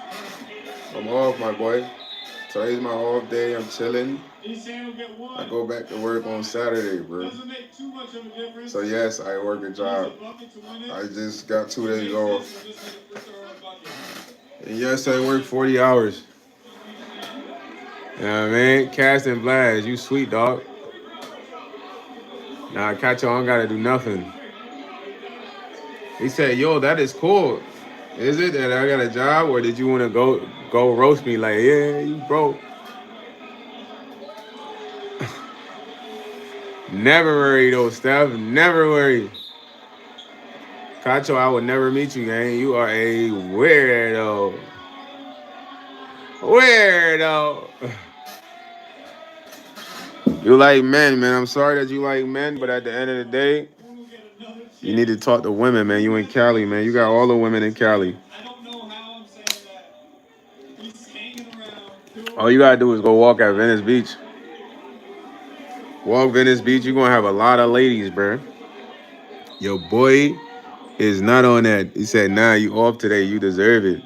I'm off, my boy. Today's my off day. I'm chilling. I go back to work on Saturday, bro. So yes, I work a job. I just got 2 days off. And yes, I work 40 hours. You know what I mean? Cast and blast, you sweet dog. Nah, Cacho, I don't gotta do nothing. He said, yo, that is cool. Is it that I got a job, or did you want to go roast me like, yeah, you broke? Never worry though, Steph. Never worry. Cacho, I would never meet you, gang. You are a weirdo. Weirdo. You like men, man. I'm sorry that you like men, but at the end of the day, you need to talk to women, man. You in Cali, man. You got all the women in Cali. All you gotta do is go walk at Venice Beach. Walk Venice Beach, you're gonna have a lot of ladies, bro. Your boy is not on that. He said, nah, you off today. You deserve it.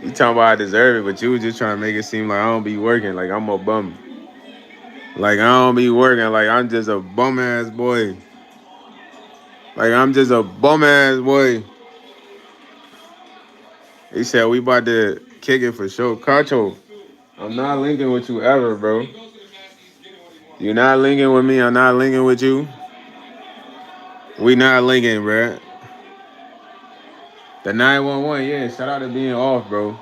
You talking about I deserve it, but you was just trying to make it seem like I don't be working, like I'm a bum. Like I don't be working. Like I'm just a bum ass boy. Like I'm just a bum ass boy. He said we about to kick it for sure. Cacho, I'm not linking with you ever, bro. You're not linking with me. I'm not linking with you. We not linking, bro. The 911, yeah. Shout out to being off, bro.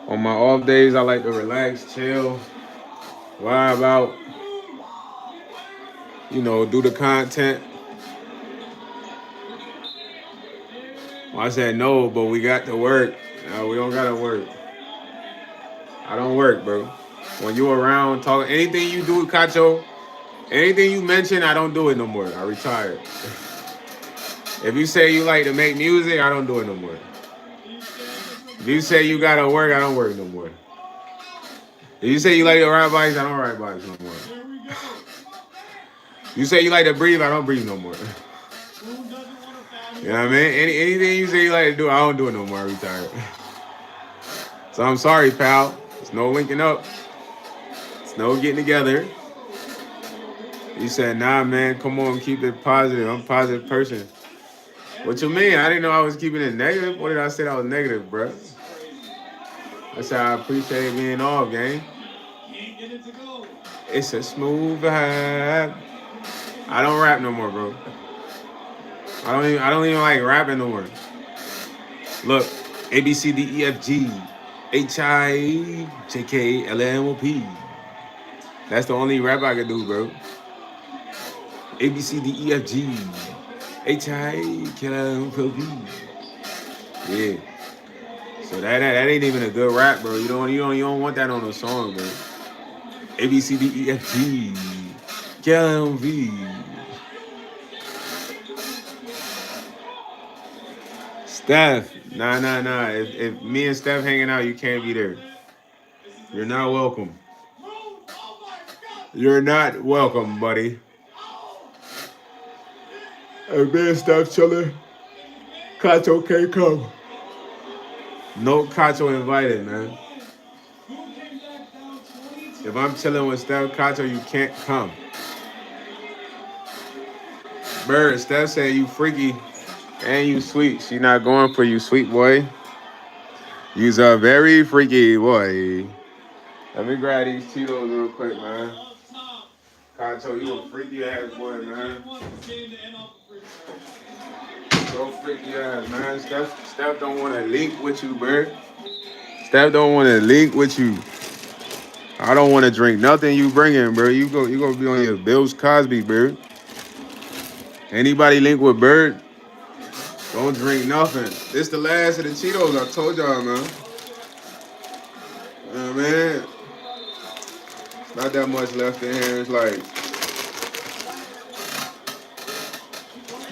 On my off days, I like to relax, chill, vibe out. You know, do the content. Well, I said no, but we got to work. We don't gotta work. I don't work, bro. When you around talking, anything you do, Cacho, anything you mention, I don't do it no more. I retired. If you say you like to make music, I don't do it no more. If you say you gotta work, I don't work no more. If you say you like to ride bikes, I don't ride bikes no more. You say you like to breathe, I don't breathe no more. You know what I mean? Anything you say you like to do, I don't do it no more. I retired. So I'm sorry, pal. There's no linking up. It's no getting together. You said, nah, man, come on, keep it positive. I'm a positive person. What you mean? I didn't know I was keeping it negative. What did I say I was negative, bro? I said I appreciate being off, gang. It's a smooth vibe. I don't rap no more, bro. I don't even like rapping no more. Look, A B C D E F G H I J K L M O P. That's the only rap I can do, bro. A B C D E F G H I K L M O P. Yeah. So that ain't even a good rap, bro. You don't want that on a song, bro. A B C D E F G K L M O P. Steph, nah. If me and Steph hanging out, you can't be there. You're not welcome. You're not welcome, buddy. Hey, me and Steph chilling. Kato can't come. No Kato invited, man. If I'm chilling with Steph Kato, you can't come. Bird, Steph said you freaky and you sweet. She not going for you, sweet boy. You's a very freaky boy. Let me grab these Cheetos real quick, man. Kato, you a freaky ass boy, man. So freaky ass, man. Steph don't want to link with you, bird. Steph don't want to link with you. I don't want to drink nothing you bringing, bro. You gonna be on your Bills Cosby, bro. Anybody link with Bird? Don't drink nothing. This the last of the Cheetos. I told y'all, man. Man, not that much left in here. It's like,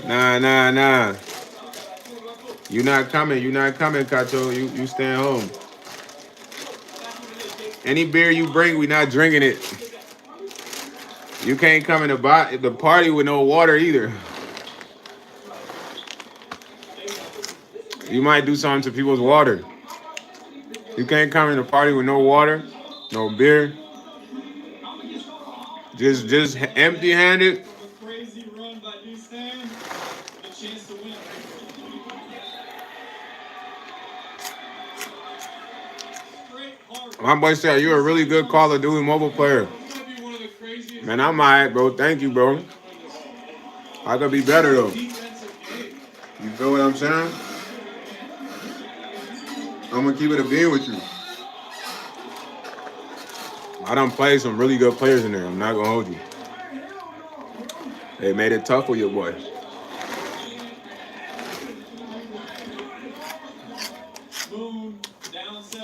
nah. You not coming, Cacho. You staying home. Any beer you bring, we not drinking it. You can't come in the party with no water either. You might do something to people's water. You can't come in the party with no water, no beer. Just empty-handed. My boy said you're a really good Call of Duty mobile player. Man, I'm alright, bro. Thank you, bro. I could be better though. You feel what I'm saying? I'm gonna keep it a being with you. I done played some really good players in there. I'm not gonna hold you. They made it tough for your boy.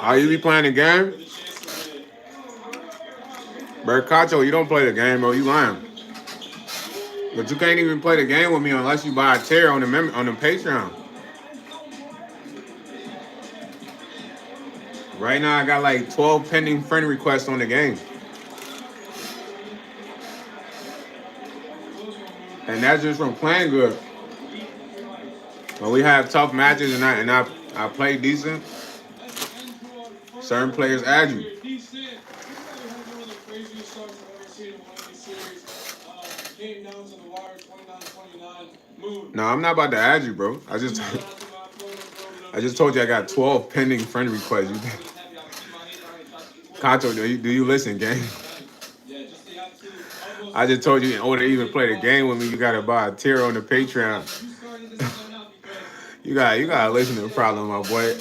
Are you be playing the game? Bercacho, you don't play the game, bro. You lying. But you can't even play the game with me unless you buy a tier on the Patreon. Right now, I got like 12 pending friend requests on the game. And that's just from playing good. When we have tough matches and I play decent, certain players add you. No, I'm not about to add you, bro. I just told you I got 12 pending friend requests. Kato, do you listen, gang? I just told you in order to even play the game with me, you gotta buy a tier on the Patreon. you gotta listen to the problem, my boy.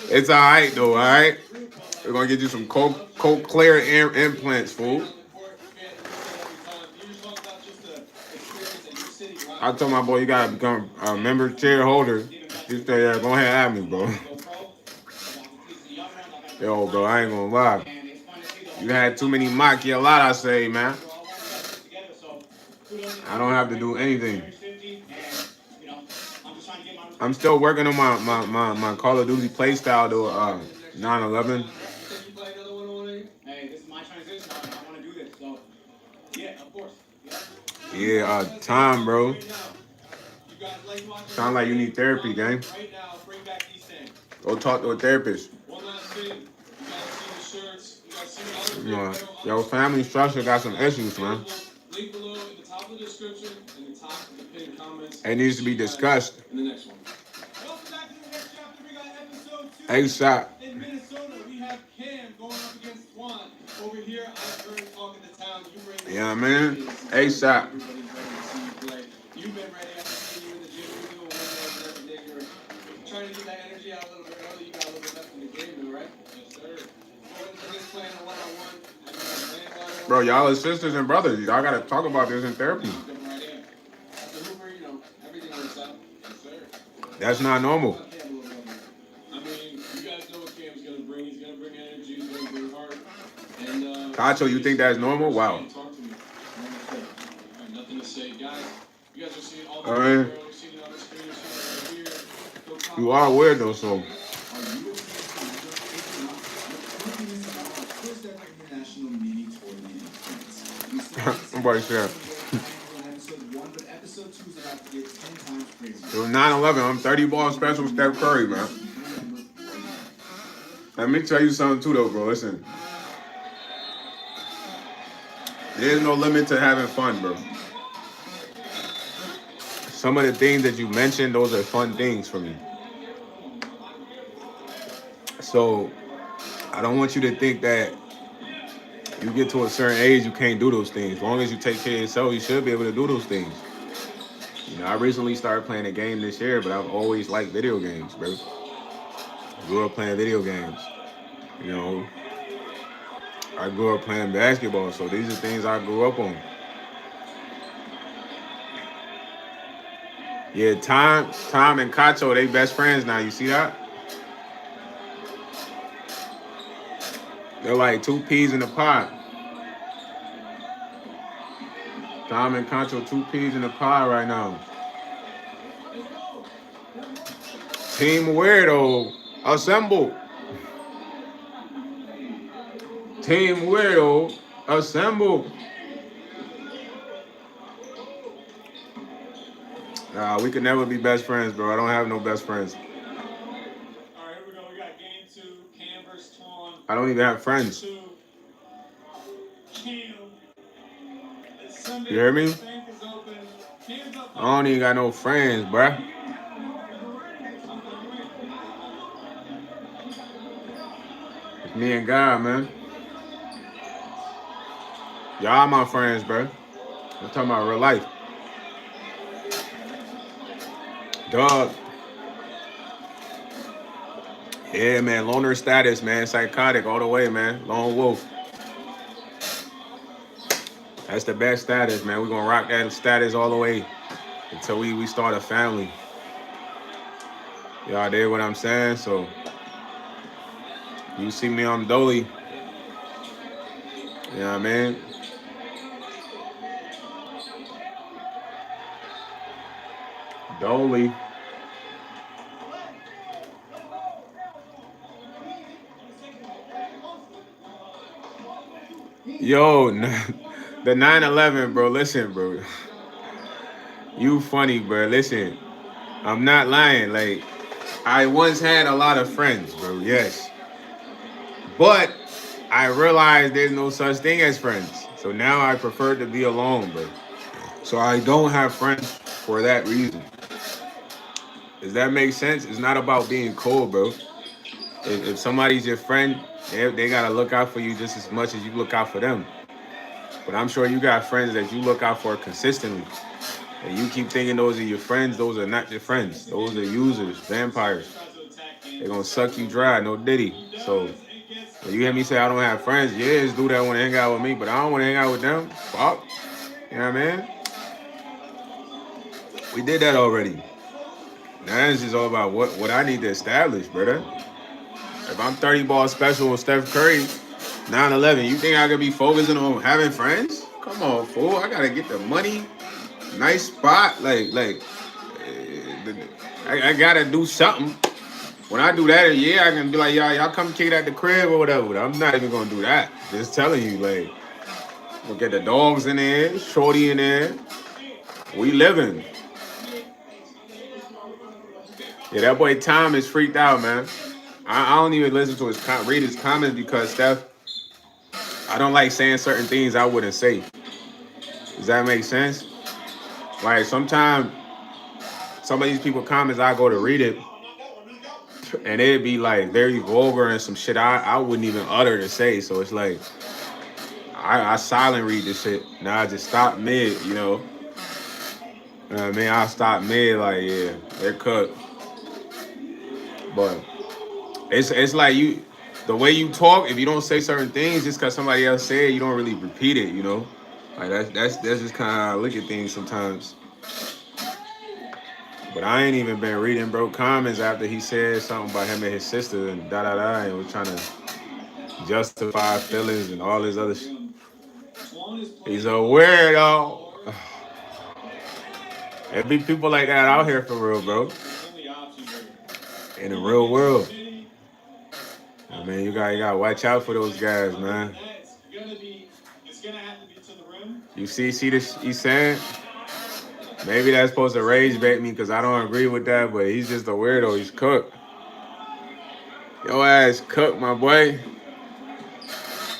It's all right though, all right. We're gonna get you some cold clear implants, fool. I told my boy you gotta become a member tier holder. He said, yeah, go ahead and add me, bro. Yo, bro, I ain't gonna lie. You had too many macchialadas, I say, man. I don't have to do anything. I'm still working on my Call of Duty play style to 9/11. Yeah, time, bro. Sound like you need therapy, gang. Go talk to a therapist. You know, your family structure got some issues, man. It needs to be discussed. ASAP. In Minnesota, we have Cam going up against Swan. Over here, I've heard talking to town. You bring yeah, man. ASAP. You've been ready. I've seen you in the gym. You're doing workouts every day. You're trying to get that energy out a little bit early. You got a little bit left in the game, though, right? Yes, sir. Just playing a one-on-one. Bro, y'all are sisters and brothers. Y'all gotta talk about this in therapy. That's not normal. Kacho, you think that's normal? Wow. Alright. You are weird though, so. Somebody said. It was 9/11. I'm 30 ball special Steph Curry, man. Let me tell you something too, though, bro. Listen. There's no limit to having fun, bro. Some of the things that you mentioned, those are fun things for me. So, I don't want you to think that you get to a certain age, you can't do those things. As long as you take care of yourself, you should be able to do those things. You know, I recently started playing a game this year, but I've always liked video games, bro. I grew up playing video games. You know, I grew up playing basketball, so these are things I grew up on. Yeah, Tom and Kacho, they best friends now. You see that? They're like two peas in a pod. Tom and Kacho, two peas in a pod right now. Team Weirdo, assemble. Team Weirdo, assemble. Nah, we could never be best friends, bro. I don't have no best friends. All right, here we go. We got game 2, Cam versus Twan. I don't even have friends. You hear me? I don't even got no friends, bruh. It's me and God, man. Y'all my friends, bruh. I'm talking about real life. Dog. Yeah, man. Loner status, man. Psychotic all the way, man. Lone wolf. That's the best status, man. We're gonna rock that status all the way until we start a family. Y'all did what I'm saying? So you see me on Dolly. You know what I mean? Dolly. Yo, the 9/11, bro. Listen, bro. You funny, bro. Listen, I'm not lying. Like, I once had a lot of friends, bro. Yes. But I realized there's no such thing as friends. So now I prefer to be alone, bro. So I don't have friends for that reason. Does that make sense? It's not about being cold, bro. If somebody's your friend, they gotta look out for you just as much as you look out for them. But I'm sure you got friends that you look out for consistently. And you keep thinking those are your friends, those are not your friends. Those are users, vampires. They're gonna suck you dry, no diddy. So when you hear me say I don't have friends, yeah, this dude that wanna hang out with me, but I don't wanna hang out with them. Fuck. You know what I mean? We did that already. Now it's just all about what I need to establish, brother. If I'm 30 ball special with Steph Curry, 9/11, you think I could be focusing on having friends? Come on, fool. I gotta get the money, nice spot. I gotta do something. When I do that, yeah, I can be like, y'all come kick it at the crib or whatever. But I'm not even gonna do that. Just telling you, like, we'll get the dogs in there, shorty in there. We living. Yeah, that boy Tom is freaked out, man. I don't even listen to read his comments because Steph, I don't like saying certain things I wouldn't say. Does that make sense? Like sometimes some of these people comments I go to read it and it'd be like very vulgar and some shit I wouldn't even utter to say. So it's like I silent read this shit. Now I just stop mid, you know. I mean I stop mid like yeah, they're cooked. But it's like you the way you talk, if you don't say certain things just cause somebody else said it, you don't really repeat it, you know? Like that's just kinda how I look at things sometimes. But I ain't even been reading bro comments after he said something about him and his sister and da da da and was trying to justify feelings and all this other shit. He's a weirdo. There be people like that out here for real, bro. In the real world. I mean, you gotta watch out for those guys, man. You see this he's saying? Maybe that's supposed to rage bait me because I don't agree with that, but he's just a weirdo. He's cooked. Your ass cooked, my boy.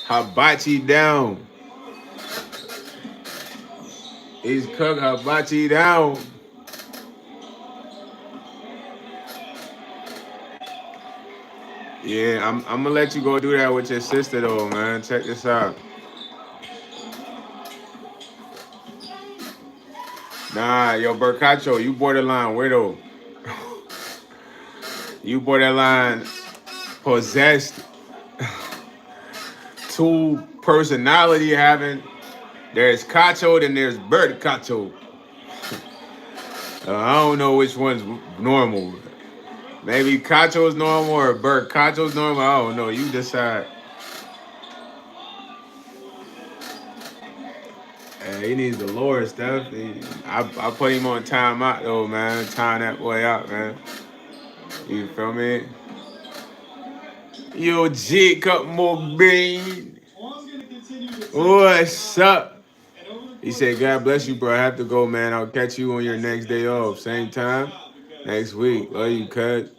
Hibachi down. He's cooked hibachi down. Yeah, I'm gonna let you go do that with your sister though, man. Check this out. Nah, yo, Bercacho, you borderline weirdo. You borderline possessed. Two personality having. There's Cacho, then there's Bert Cacho. I don't know which one's normal. Maybe Cacho's normal or Bert Cacho's normal. I don't know. You decide. Hey, he needs the Lord stuff. I put him on timeout though, man. Time that boy out, man. You feel me? Yo, Jacob Mobane. What's up? He said, God bless you, bro. I have to go, man. I'll catch you on your next day off. Same time next week. Love you, cuz.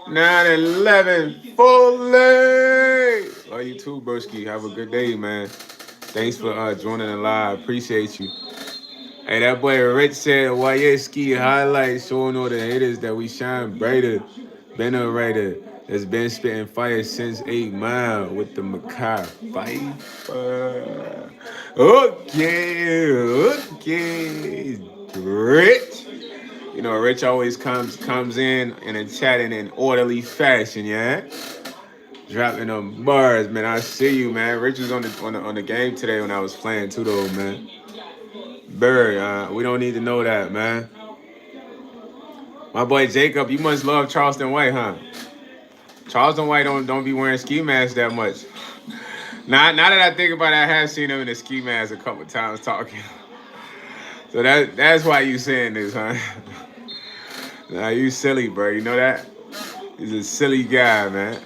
9/11 fully. Love you too, broski. Have a good day, man. Thanks for joining the live. Appreciate you. Hey, that boy Rich said, YsEats highlights showing all the haters that we shine brighter. Been a writer that's been spitting fire since 8 Mile with the Makai fight. Okay. Rich. You know, Rich always comes in a chat in an orderly fashion, yeah? Dropping them bars, man. I see you, man. Rich was on the game today when I was playing too, though, man. Bird, we don't need to know that, man. My boy Jacob, you must love Charleston White, huh? Charleston White don't be wearing ski masks that much. Now that I think about it, I have seen him in a ski mask a couple times talking. So that's why you saying this, huh? Nah, you silly, bro. You know that? He's a silly guy, man.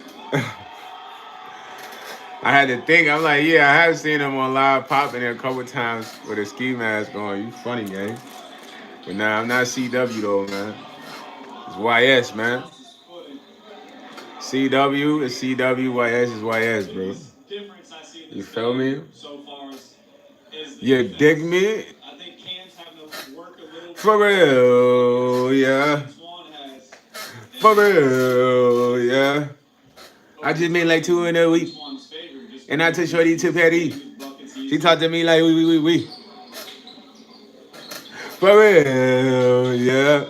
I had to think. I'm like, yeah, I have seen him on live popping there a couple times with a ski mask on. You funny, gang. But nah, I'm not CW though, man. It's YS, man. CW is CW, YS is YS, bro. You feel me? You dig me? For real, yeah. For real, yeah. I just made like two in a week. And I took Shorty to Patty. She talked to me like, we. For real, yeah.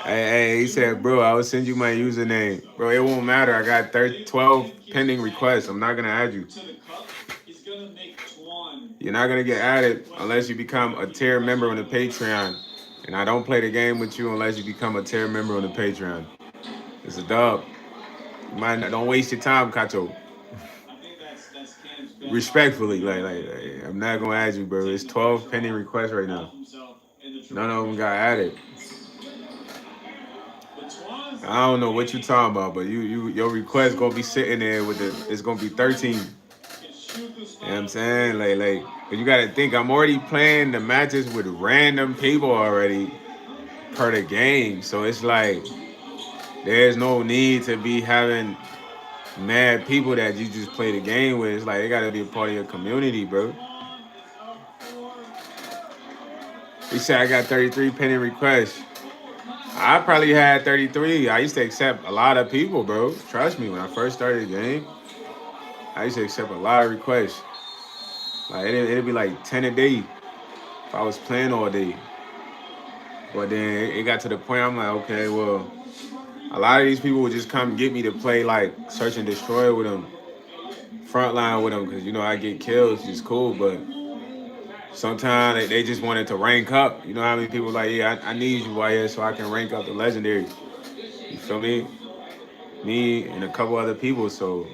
Hey, he said, bro, I will send you my username. Bro, it won't matter. I got 12 pending requests. I'm not going to add you. You're not going to get added unless you become a tier member on the Patreon. And I don't play the game with you unless you become a tier member on the Patreon. It's a dub. Don't waste your time, Kato. Respectfully, like, I'm not gonna add you, bro. It's 12 pending requests right now. None of them got added. I don't know what you talking about, but your request gonna be sitting there with it's gonna be 13. You know what I'm saying? But you gotta think, I'm already playing the matches with random people already per the game. So it's like there's no need to be having mad people that you just play the game with. It's like they gotta be a part of your community, bro. He said I got 33 pending requests. I probably had 33. I used to accept a lot of people, bro. Trust me, when I first started the game, I used to accept a lot of requests. Like it'd be like 10 a day if I was playing all day. But then it got to the point I'm like, okay, well, a lot of these people would just come get me to play like search and destroy with them, frontline with them, because I get kills, it's cool. But sometimes they just wanted to rank up. You know how many people like, yeah, I need you, YS, so I can rank up the legendary. You feel me? Me and a couple other people. So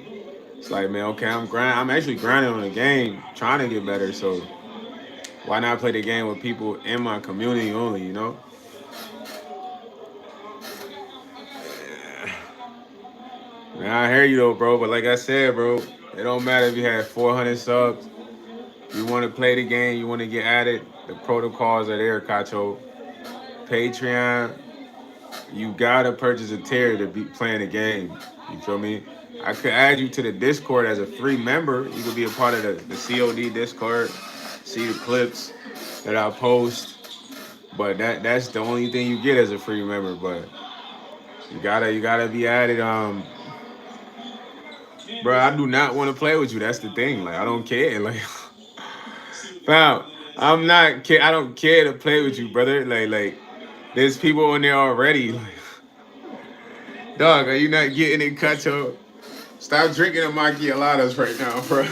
it's like, man, okay, I'm actually grinding on the game, trying to get better. So why not play the game with people in my community only? Man, I hear you though, bro. But like I said, bro, it don't matter if you have 400 subs. You want to play the game, you want to get at it. The protocols are there, Cacho. Patreon, you gotta purchase a tier to be playing the game. You feel me? I could add you to the Discord as a free member. You could be a part of the COD Discord, see the clips that I post. But that's the only thing you get as a free member. But you gotta be added. Bro, I do not want to play with you. That's the thing. Like I don't care. Like, fam, I don't care to play with you, brother. Like, there's people on there already. Like, dog, are you not getting it, Cacho? Stop drinking the macchiatos right now, bro.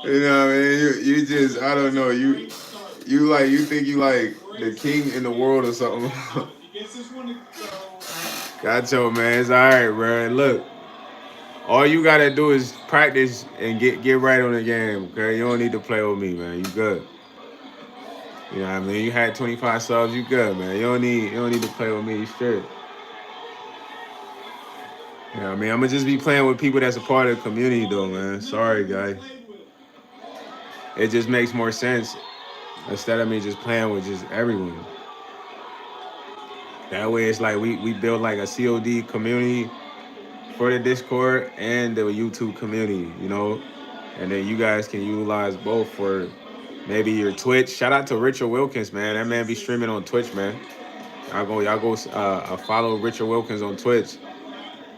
You know what I mean? You just, I don't know. You think you like the king in the world or something. Cacho, man, it's all right, bro. Look, all you gotta do is practice and get right on the game. Okay, you don't need to play with me, man. You good. You know what I mean? You had 25 subs, you good, man. You don't need to play with me. You straight. You know what I mean? I'm gonna just be playing with people that's a part of the community, though, man. Sorry, guy. It just makes more sense instead of me just playing with just everyone. That way, it's like we build like a COD community for the Discord and the YouTube community, and then you guys can utilize both for maybe your Twitch. Shout out to Richard Wilkins, man. That man be streaming on Twitch, man. Y'all go follow Richard Wilkins on Twitch.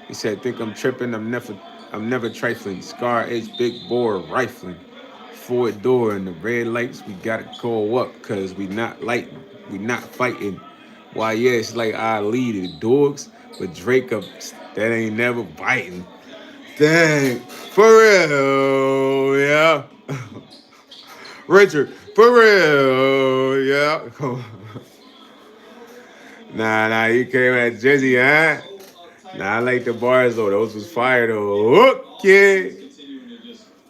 He said, "Think I'm tripping? I'm never trifling. Scar H, big bore rifling. Forward door and the red lights. We gotta go up, cause we not fighting. Why yes, like I lead the dogs, but Drake up that ain't never biting. Dang, for real, yeah. Richard, for real, yeah. Nah, you came at Jizzy, huh? Nah, I like the bars though. Those was fire though. Okay.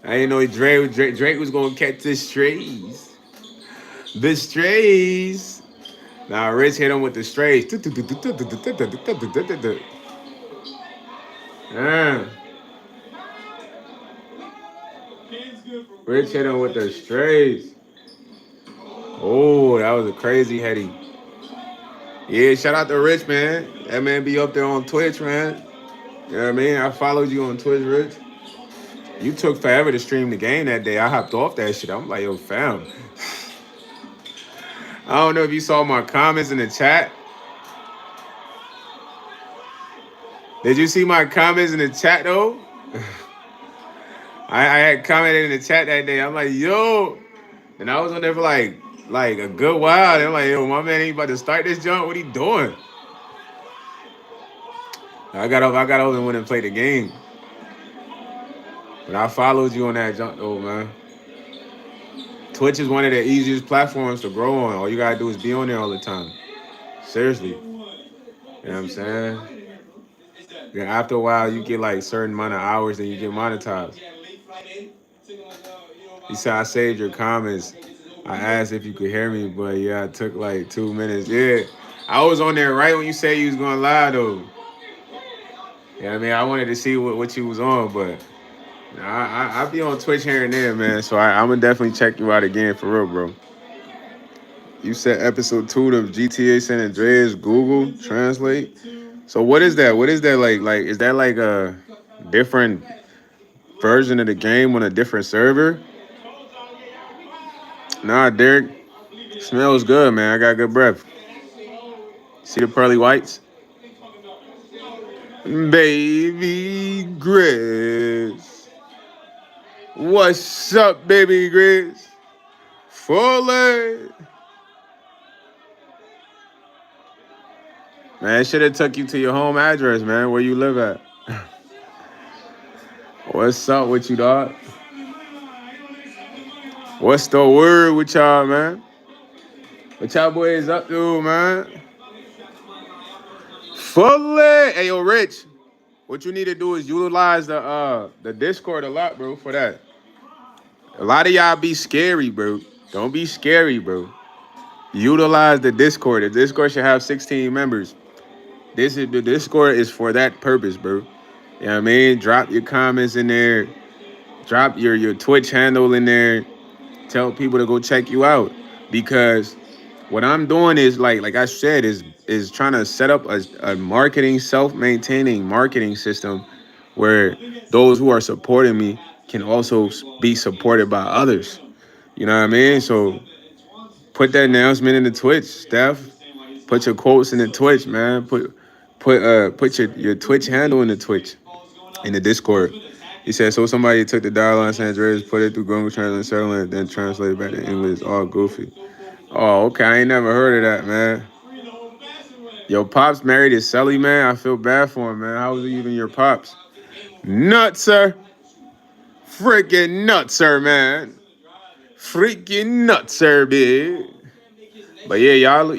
I didn't know Drake was gonna catch the strays. The strays. Nah, Rich hit him with the strays. Yeah. Rich hit him with the strays. Oh, that was a crazy heady. Yeah, shout out to Rich, man. That man be up there on Twitch, man. You know what I mean? I followed you on Twitch, Rich. You took forever to stream the game that day. I hopped off that shit. I'm like, yo, fam. I don't know if you saw my comments in the chat. Did you see my comments in the chat though? I had commented in the chat that day. I'm like, yo, and I was on there for like a good while. And I'm like, yo, my man ain't about to start this jump. What he doing? I got over and went and played the game. But I followed you on that jump though, man. Twitch is one of the easiest platforms to grow on. All you gotta do is be on there all the time. Seriously. You know what I'm saying? Yeah, after a while you get like certain amount of hours and you get monetized. He said I saved your comments. I asked if you could hear me, but yeah, it took like 2 minutes. Yeah. I was on there right when you said you was going live though. Yeah, I mean I wanted to see what you was on, but I be on Twitch here and there, man. So I'm gonna definitely check you out again for real, bro. You said episode 2 of GTA San Andreas. Google Translate. So what is that? What is that like? Like is that like a different version of the game on a different server? Nah, Derek. Smells good, man. I got good breath. See the pearly whites? Baby Grace. What's up, baby Grace? Fully. Man, should have took you to your home address, man, where you live at. What's up with you, dog? What's the word with y'all, man? What y'all boys up to, man? Fully. Hey, yo, Rich. What you need to do is utilize the Discord a lot, bro, for that. A lot of y'all be scary, bro. Don't be scary, bro. Utilize the Discord. The Discord should have 16 members. The Discord is for that purpose, bro. You know what I mean? Drop your comments in there. Drop your Twitch handle in there. Tell people to go check you out. Because what I'm doing is like I said, is trying to set up a marketing, self-maintaining marketing system where those who are supporting me can also be supported by others. You know what I mean? So put that announcement in the Twitch, Steph. Put your quotes in the Twitch, man. Put your Twitch handle in the Twitch, in the Discord. He said, so somebody took the dial on San Andreas, put it through Google Translate, Serling, then translated back to English. All goofy. Oh, okay. I ain't never heard of that, man. Yo, pops married his Sully, man. I feel bad for him, man. How was he even your pops? Nuts, sir. Freaking nuts, sir, man. Freaking nuts, sir, big. But yeah, y'all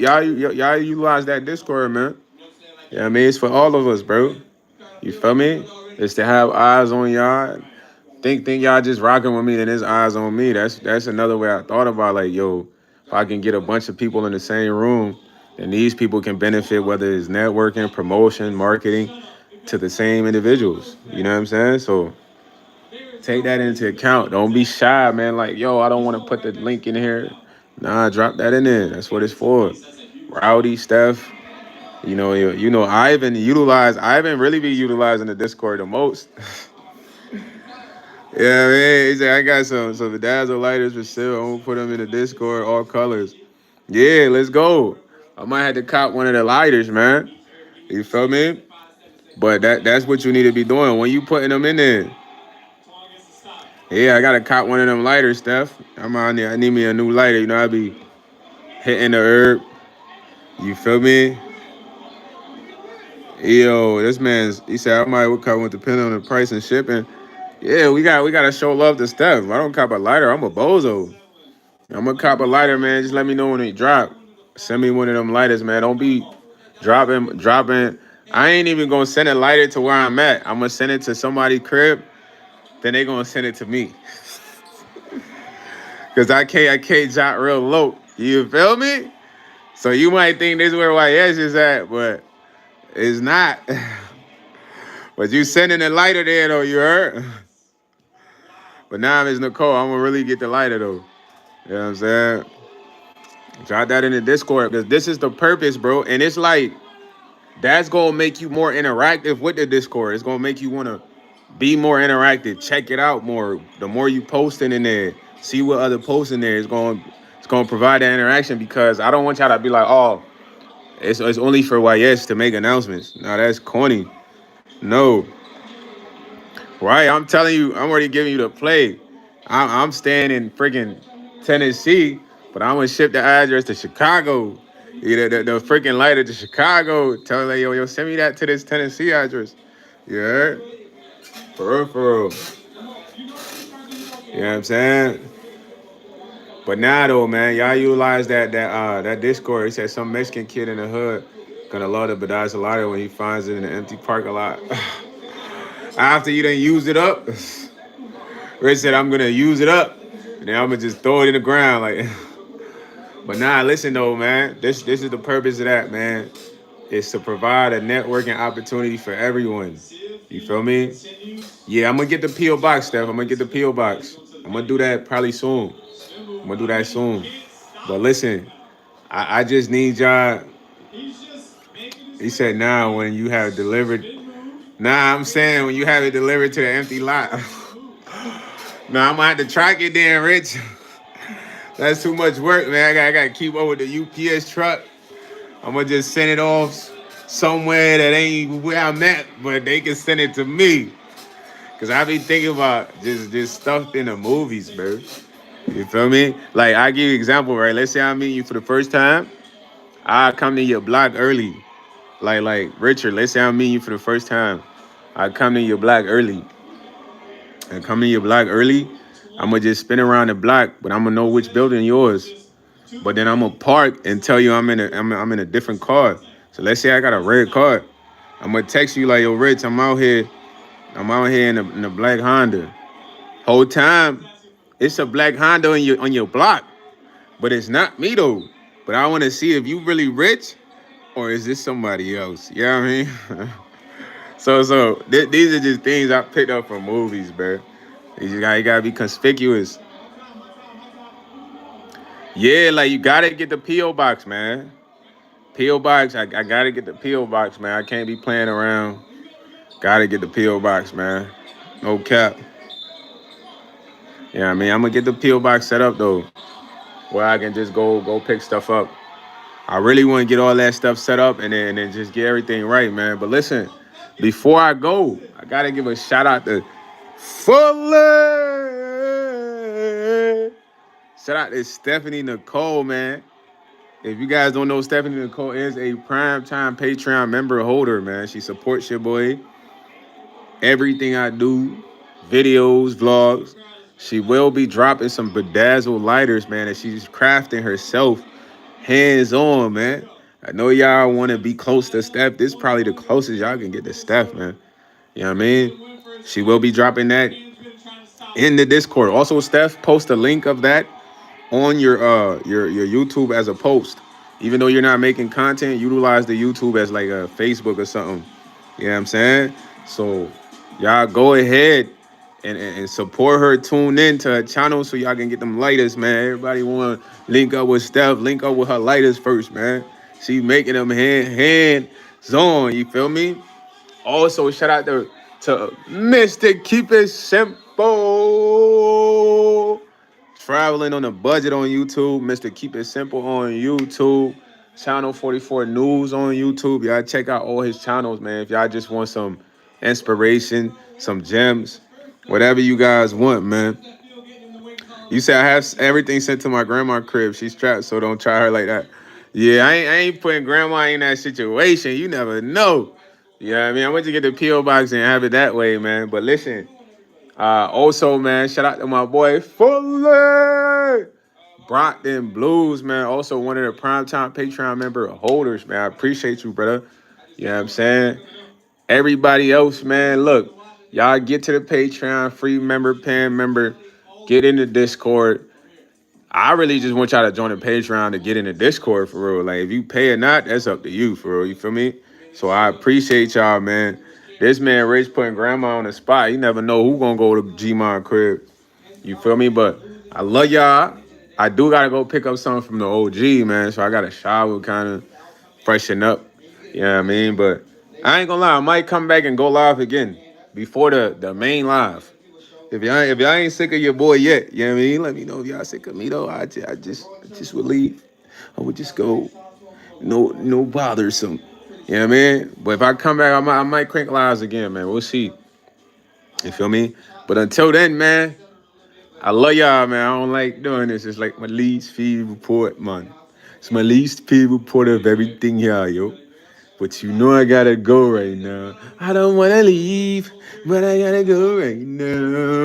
utilize that Discord, man. Yeah, I mean, it's for all of us, bro. You feel me? It's to have eyes on y'all. Think y'all just rocking with me, then there's eyes on me. That's another way I thought about, like, yo, if I can get a bunch of people in the same room, then these people can benefit, whether it's networking, promotion, marketing, to the same individuals. You know what I'm saying? So take that into account. Don't be shy, man. Like, yo, I don't want to put the link in here. Nah, drop that in there. That's what it's for. Rowdy, Steph. Ivan really be utilizing the Discord the most. Yeah, man. He said I got some bedazzle lighters for sale. I'm gonna put them in the Discord, all colors. Yeah, let's go. I might have to cop one of the lighters, man. You feel me? But that's what you need to be doing when you putting them in there. Yeah, I gotta cop one of them lighters, Steph. I'm on there. I need me a new lighter. You know, I be hitting the herb. You feel me? Yo, this man's. He said I might would cop one depending on the price and shipping. Yeah, we gotta show love to Steph. If I don't cop a lighter, I'm a bozo. I'm gonna cop a lighter, man. Just let me know when they drop. Send me one of them lighters, man. Don't be dropping. I ain't even gonna send a lighter to where I'm at. I'm gonna send it to somebody's crib. Then they gonna send it to me. Cause I can't drop real low. You feel me? So you might think this is where YS is at, but it's not. But you sending the lighter there though, you heard? But now it's Nicole. I'm gonna really get the lighter though. You know what I'm saying? Drop that in the Discord because this is the purpose, bro. And it's like that's gonna make you more interactive with the Discord. It's gonna make you wanna be more interactive. Check it out more. The more you posting in there, see what other posts in there. It's gonna It's gonna provide that interaction because I don't want y'all to be like, oh, it's only for YS to make announcements. No, that's corny. No, right? I'm telling you, I'm already giving you the play. I'm staying in freaking Tennessee, but I'm gonna ship the address to Chicago. The freaking lighter to Chicago. Tell them, like, yo, send me that to this Tennessee address. Yeah, for real, for real. You know what I'm saying? But now though, man, y'all utilize that Discord. He said some Mexican kid in the hood gonna love the Bedazzle lighter when he finds it in an empty parking lot. After you done use it up, Rich said I'm gonna use it up, and then I'm gonna just throw it in the ground like. But nah, listen though, man. This is the purpose of that, man. Is to provide a networking opportunity for everyone. You feel me? Yeah, I'm gonna get the PO box, Steph. I'm gonna get the PO box. I'm gonna do that probably soon. I'm gonna do that soon. But listen, I just need y'all. He said, "Now when you have delivered, nah, I'm saying when you have it delivered to the empty lot. Nah, I'm gonna have to track it then, Rich. That's too much work, man. I gotta keep up with the UPS truck. I'm gonna just send it off somewhere that ain't where I'm at, but they can send it to me. Cause I be thinking about just stuff in the movies, bro. You feel me? Like I give you an example, right? Let's say I meet you for the first time. I come to your block early. Like Richard, let's say I'm meeting you for the first time. I come to your block early. I come to your block early. I'm gonna just spin around the block, but I'm gonna know which building yours. But then I'm gonna park and tell you I'm in a different car. So let's say I got a red car. I'm gonna text you like, yo, Rich, I'm out here. I'm out here in a black Honda. Whole time, it's a black Honda on your block, but it's not me though. But I want to see if you really rich or is this somebody else. You know what I mean? These are just things I picked up from movies, bro. You gotta be conspicuous. Yeah, like you gotta get the PO box, man. PO box, I gotta get the PO box, man. I can't be playing around. Gotta get the PO box, man. No cap. Yeah, I mean, I'm gonna get the PO box set up though, where I can just go pick stuff up. I really want to get all that stuff set up and then just get everything right, man. But listen, before I go, I gotta give a shout out to Fuller. Shout out to Stephanie Nicole, man. If you guys don't know, Stephanie Nicole is a primetime Patreon member holder, man. She supports your boy. Everything I do, videos, vlogs. She will be dropping some bedazzled lighters, man, that she's crafting herself, hands on, man. I know y'all want to be close to Steph. This is probably the closest y'all can get to Steph, man. You know what I mean? She will be dropping that in the Discord. Also, Steph, post a link of that on your YouTube as a post. Even though you're not making content, utilize the YouTube as like a Facebook or something. You know what I'm saying? So y'all go ahead and support her. Tune in to her channel so y'all can get them lighters, man. Everybody want to link up with Steph. Link up with her lighters first, man. She making them hands on. You feel me? Also, shout out to Mr. Keep It Simple. Traveling on a budget on YouTube. Mr. Keep It Simple on YouTube. Channel 44 News on YouTube. Y'all check out all his channels, man. If y'all just want some inspiration, some gems, whatever you guys want, man. You said I have everything sent to my grandma crib. She's trapped, so don't try her like that. Yeah, I ain't putting grandma in that situation. You never know. Yeah, I mean, I went to get the PO box and have it that way, man. But listen, also, man, shout out to my boy Fuller Brockton Blues, man. Also, one of the primetime Patreon member holders, man. I appreciate you, brother. You know what I'm saying? Everybody else, man, look, y'all get to the Patreon, free member, pan member, get in the Discord. I really just want y'all to join the Patreon to get in the Discord for real. Like, if you pay or not, that's up to you for real. You feel me? So I appreciate y'all, man. This man Rich putting grandma on the spot. You never know who gonna go to G-Mon crib. You feel me? But I love y'all. I do gotta go pick up something from the OG, man. So I gotta shower, kind of freshen up. You know what I mean? But I ain't gonna lie, I might come back and go live again before the main live. If y'all ain't sick of your boy yet, you know what I mean? Let me know if y'all sick of me though. I just would leave. I would just go. No bothersome. You know what I mean? But if I come back, I might crank lives again, man. We'll see. You feel me? But until then, man, I love y'all, man. I don't like doing this. It's like my least feed report, man. It's my least feed report of everything here, yo. But you know I gotta go right now. I don't wanna leave, but I gotta go right now.